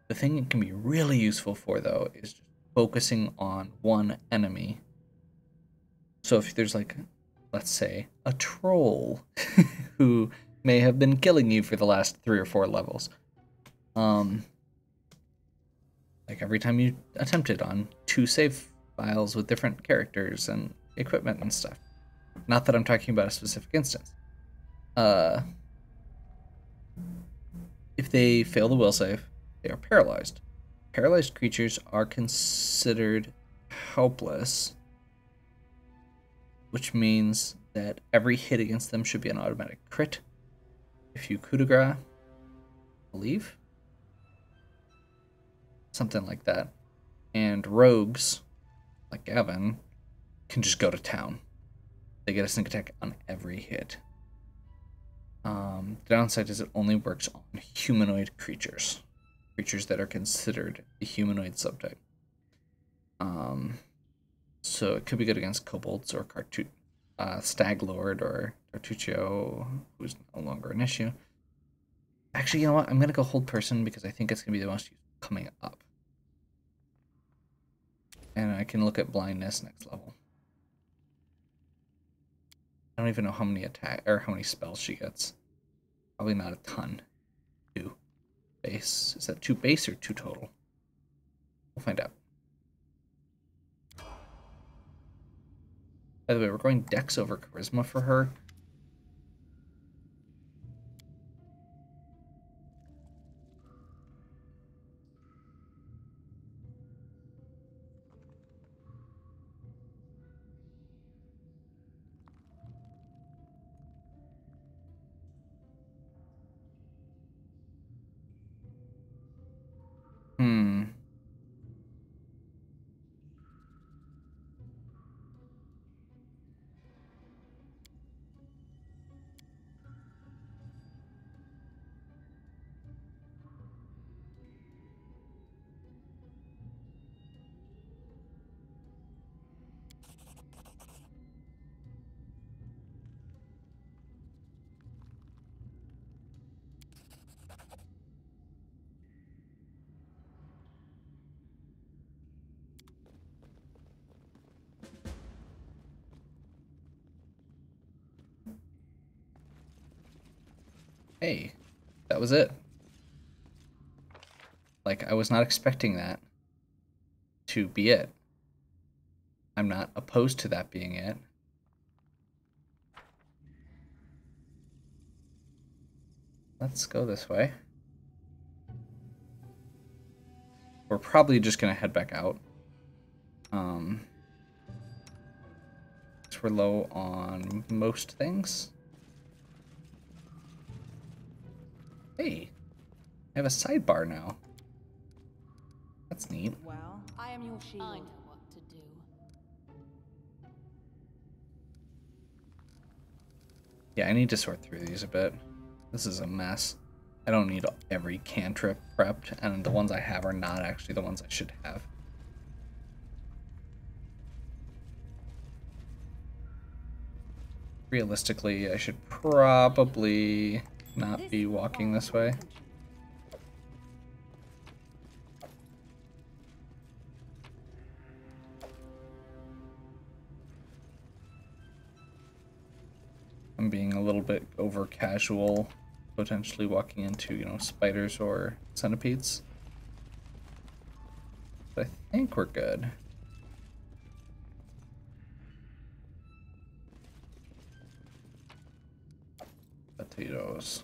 The thing it can be really useful for, though, is just focusing on one enemy. So if there's, like, let's say, a troll who may have been killing you for the last 3 or 4 levels. Like, every time you attempt it on 2 save files with different characters and equipment and stuff. Not that I'm talking about a specific instance. If they fail the will save, they are paralyzed. Paralyzed creatures are considered helpless, which means that every hit against them should be an automatic crit. If you coup de grace, I believe, something like that. And rogues, like Gavin, can just go to town. They get a sneak attack on every hit. The downside is it only works on humanoid creatures. Creatures that are considered the humanoid subtype. So it could be good against kobolds or Stag Lord or Artuccio, who's no longer an issue. Actually, you know what? I'm going to go hold person because I think it's going to be the most useful coming up. And I can look at blindness next level. I don't even know how many attack or how many spells she gets. Probably not a ton. 2 base. Is that 2 base or 2 total? We'll find out. By the way, we're going Dex over Charisma for her. Hmm. Hey, that was it. Like, I was not expecting that to be it. I'm not opposed to that being it. Let's go this way. We're probably just gonna head back out. So we're low on most things. Hey, I have a sidebar now. That's neat. Well, I am your shield. I know what to do. Yeah, I need to sort through these a bit. This is a mess. I don't need every cantrip prepped, and the ones I have are not actually the ones I should have. Realistically, I should probably not be walking this way. I'm being a little bit over casual, potentially walking into, you know, spiders or centipedes. But I think we're good. Potatoes.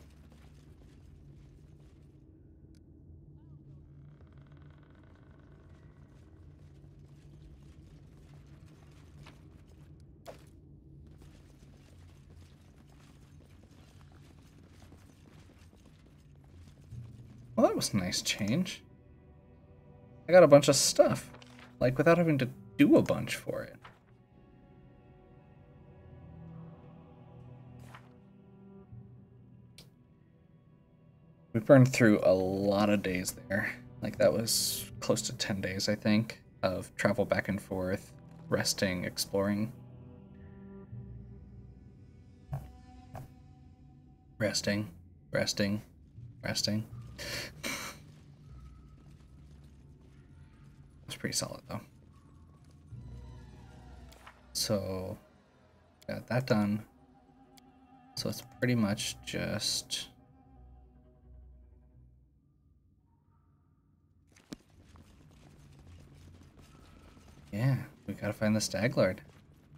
Well, that was a nice change. I got a bunch of stuff, like without having to do a bunch for it. We burned through a lot of days there. Like, that was close to 10 days, I think, of travel back and forth, resting, exploring. Resting, resting, resting. It's pretty solid, though. So, got that done. So it's pretty much just... yeah, we gotta find the Stag Lord.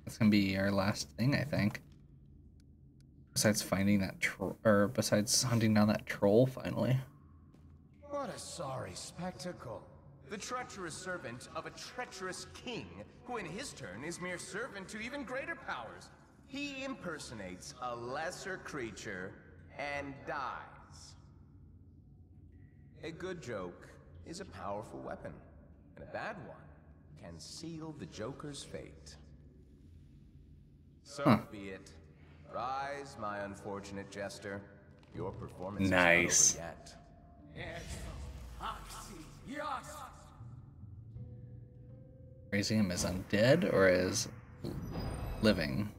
That's gonna be our last thing, I think. Besides finding that besides hunting down that troll, finally. What a sorry spectacle. The treacherous servant of a treacherous king, who in his turn is mere servant to even greater powers. He impersonates a lesser creature and dies. A good joke is a powerful weapon, and a bad one can seal the Joker's fate. So be it. Rise, my unfortunate jester. Your performance is not over yet. Raising him as undead or as living?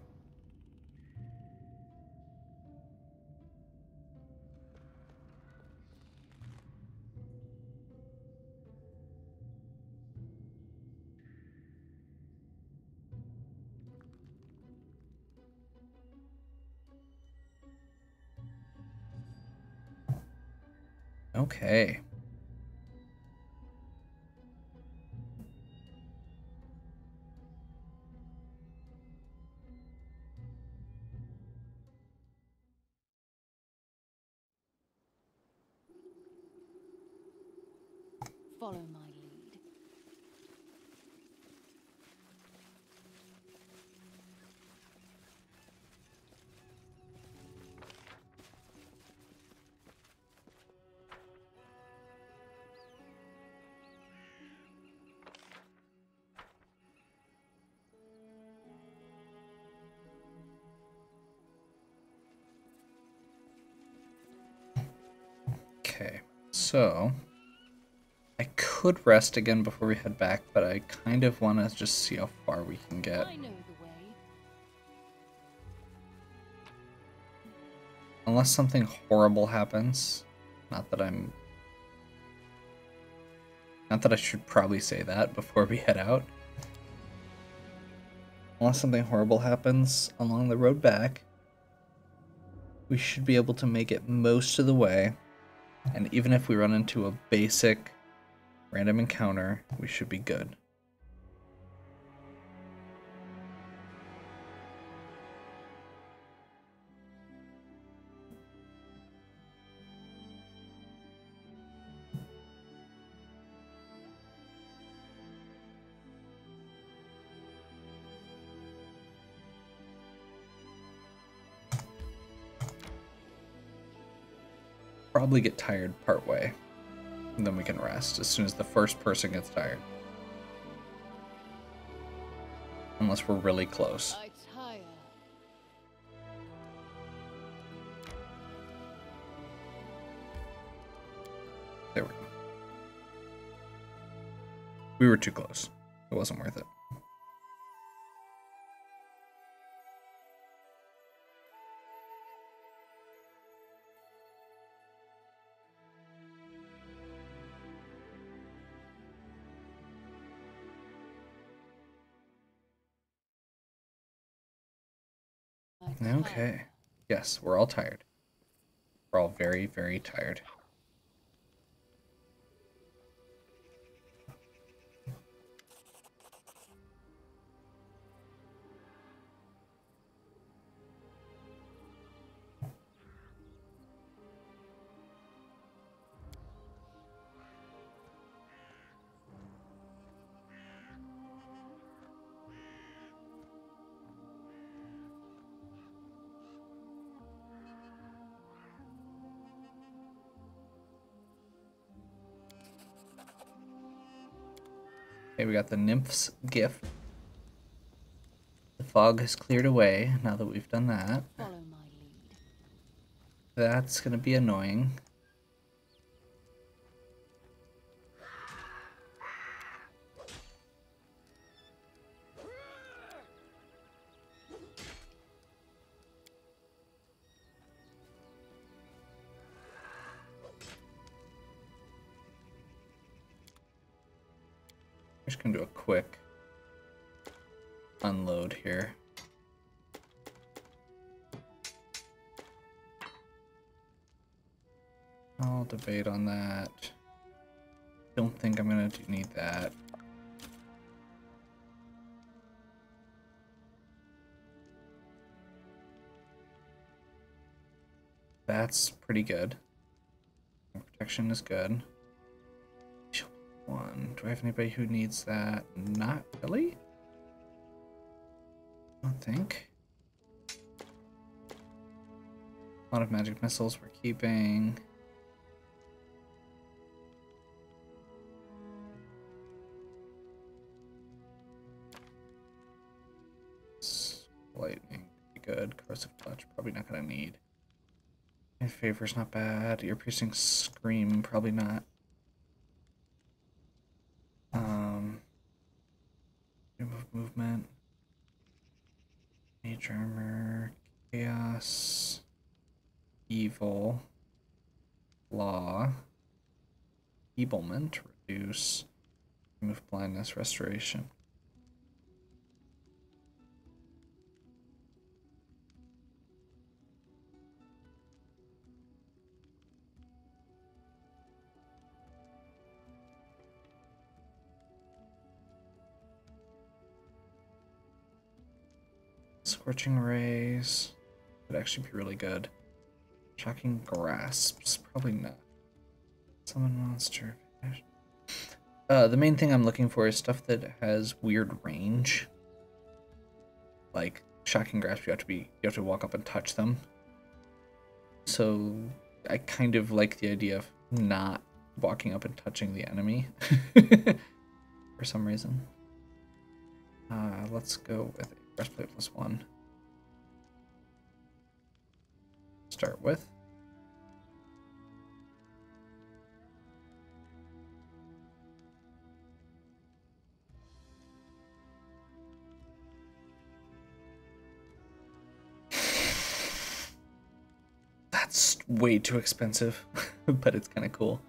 Okay. Follow my lead. Okay, so I could rest again before we head back, but I kind of want to just see how far we can get. I know the way. Unless something horrible happens. Not that I should probably say that before we head out. Unless something horrible happens along the road back, we should be able to make it most of the way. And even if we run into a basic random encounter, we should be good. Probably get tired part way, and then we can rest as soon as the first person gets tired. Unless we're really close. I tire. There we go. We were too close. It wasn't worth it. I tire. Okay. Yes, we're all tired. We're all very, very tired. Okay, we got the nymph's gift. The fog has cleared away now that we've done that. Follow my lead. That's gonna be annoying. We're just gonna do a quick unload here. I'll debate on that. Don't think I'm gonna need that. That's pretty good. Protection is good. One. Do I have anybody who needs that? Not really. I don't think. A lot of magic missiles we're keeping. Lightning, pretty good. Corrosive touch, probably not gonna need. My favor's not bad. Ear piercing scream, probably not. Remove movement. Mage armor, chaos, evil, law, feeblement, reduce, remove blindness, restoration. Scorching Rays would actually be really good. Shocking Grasps, probably not. Summon monster. The main thing I'm looking for is stuff that has weird range. Like Shocking Grasp, you have to walk up and touch them. So I kind of like the idea of not walking up and touching the enemy for some reason. Let's go with a breastplate +1. Start with. That's way too expensive, but it's kind of cool.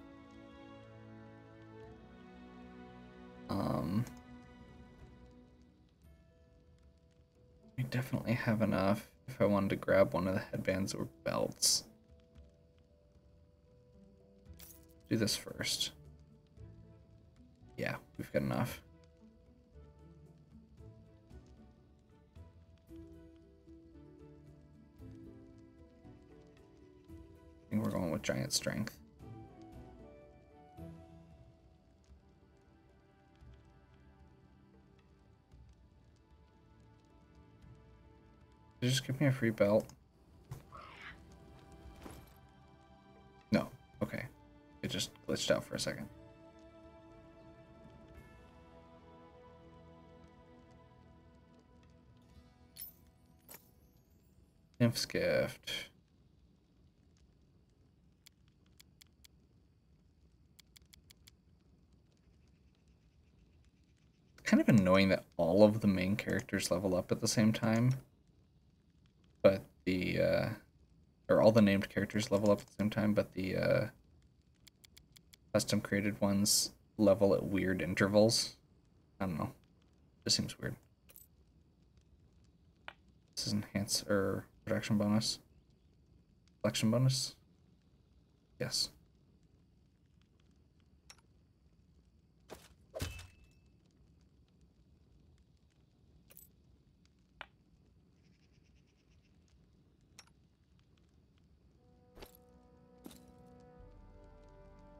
I definitely have enough if I wanted to grab one of the headbands or belts. Do this first. Yeah, we've got enough. I think we're going with giant strength. Did you just give me a free belt? No. Okay. It just glitched out for a second. Nymph's Gift. It's kind of annoying that all of the main characters level up at the same time. But the, or all the named characters level up at the same time, but the, custom created ones level at weird intervals. I don't know. This seems weird. This is enhance or protection bonus. Selection bonus? Yes.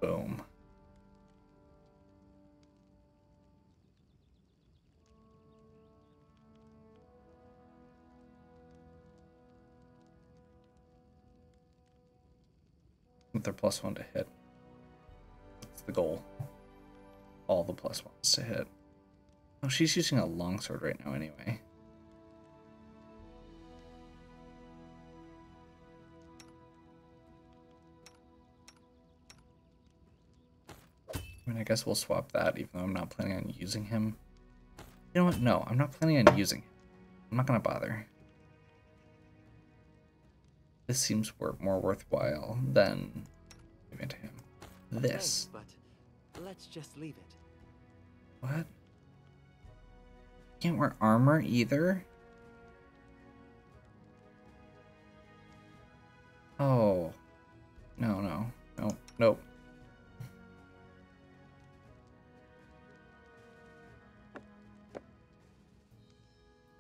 Boom. With their +1 to hit. That's the goal. All the +1s to hit. Oh, she's using a longsword right now anyway. I mean, I guess we'll swap that, even though I'm not planning on using him. You know what? No, I'm not planning on using him. I'm not going to bother. This seems more worthwhile than giving it to him. This. Okay, but let's just leave it. What? Can't wear armor either? Oh. No, no. Nope. Nope.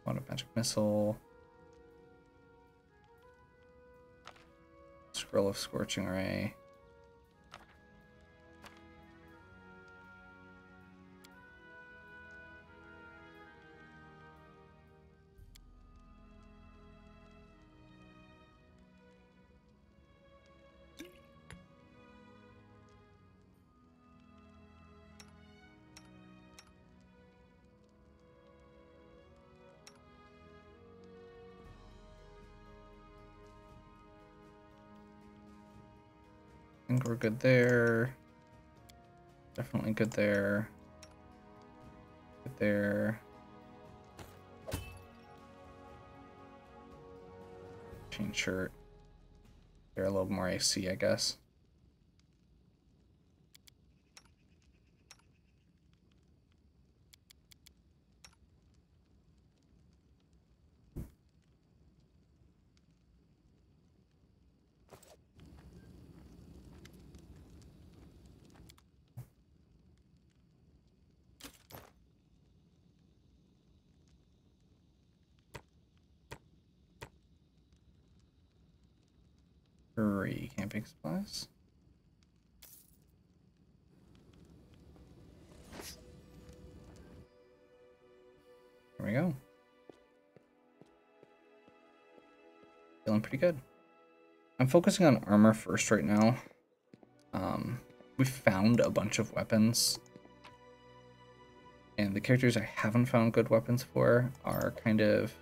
Want a magic missile. Scroll of Scorching Ray. I think we're good there. Definitely good there. Good there. Change shirt. They're a little more AC, I guess. 3 camping supplies. There we go. Feeling pretty good. I'm focusing on armor first right now. We found a bunch of weapons. And the characters I haven't found good weapons for are kind of...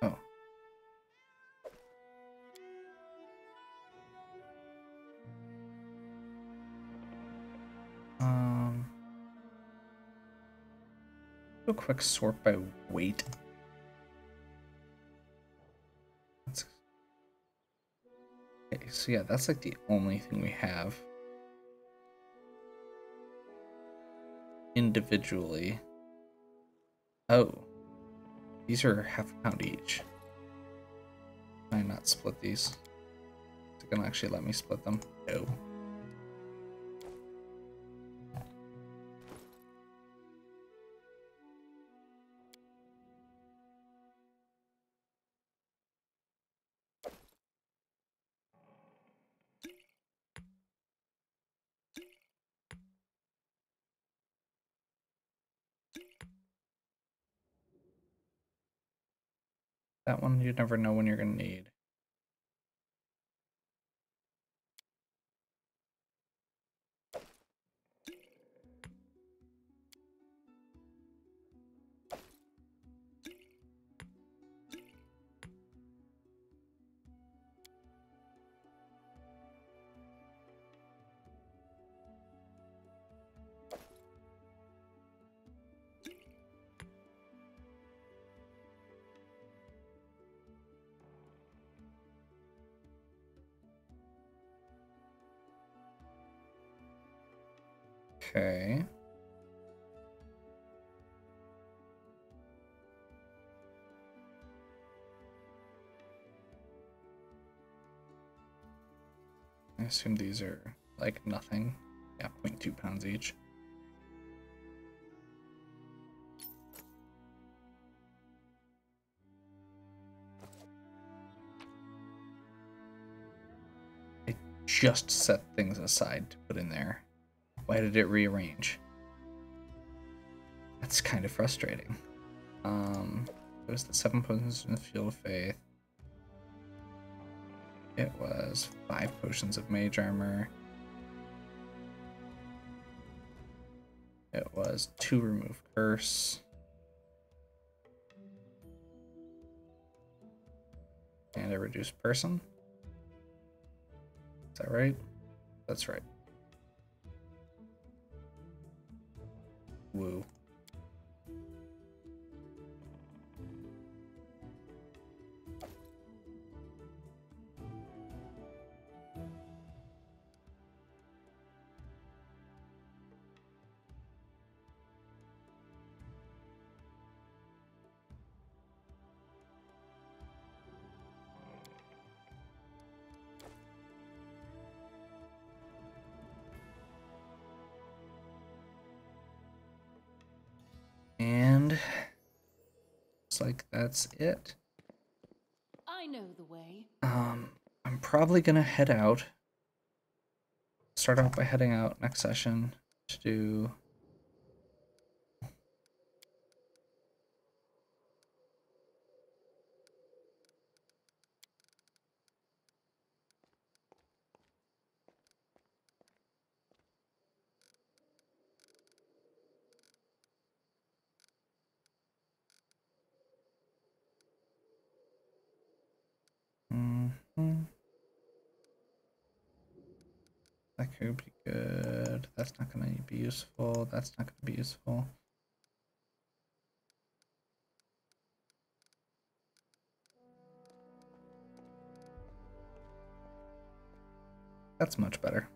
Oh. Do a quick sort by weight. Okay, so yeah, that's like the only thing we have individually. Oh, these are half a pound each. Can I not split these? Is it gonna actually let me split them? No. That one you never know when you're gonna need. Okay. I assume these are like nothing. Yeah, 0.2 pounds each. I just set things aside to put in there. Why did it rearrange? That's kind of frustrating. It was the 7 potions in the Field of Faith. It was 5 potions of mage armor. It was 2 remove curse. And a reduced person. Is that right? That's right. Woo. And looks like that's it. I know the way. I'm probably gonna head out. Start out by heading out next session to do that could be good. That's not gonna be useful. That's not gonna be useful. That's much better.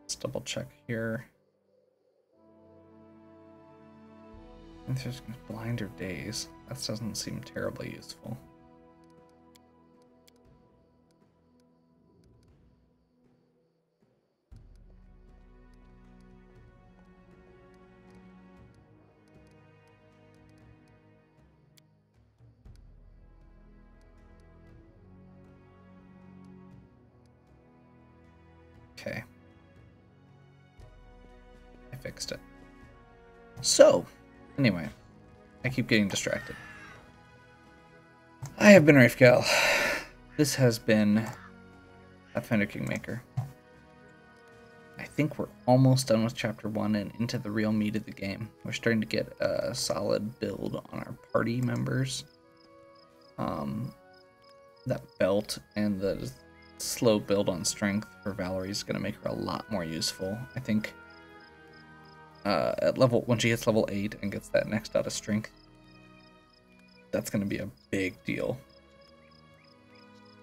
Let's double check here. If there's blind or daze, that doesn't seem terribly useful. Okay. I fixed it. So, anyway, I keep getting distracted. I have been Rafegal. This has been Pathfinder Kingmaker. I think we're almost done with Chapter 1 and into the real meat of the game. We're starting to get a solid build on our party members. That belt and the slow build on strength for Valerie is going to make her a lot more useful. I think when she hits level 8 and gets that next out of strength, that's going to be a big deal.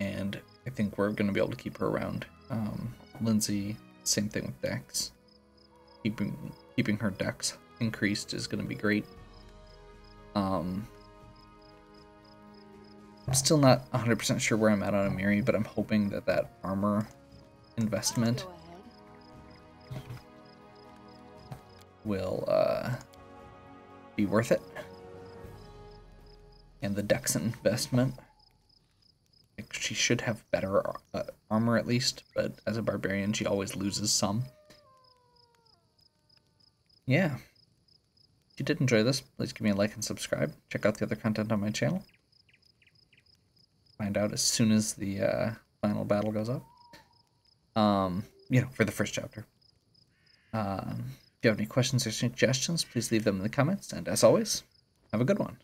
And I think we're going to be able to keep her around. Lindsay, same thing with Dex. Keeping her Dex increased is going to be great. I'm still not 100% sure where I'm at on Amiri, but I'm hoping that that armor investment will be worth it. And the Dex investment, like, she should have better armor at least, but as a barbarian she always loses some. Yeah. If you did enjoy this, please give me a like and subscribe. Check out the other content on my channel. Find out as soon as the final battle goes up. For the first chapter. If you have any questions or suggestions, please leave them in the comments. And as always, have a good one.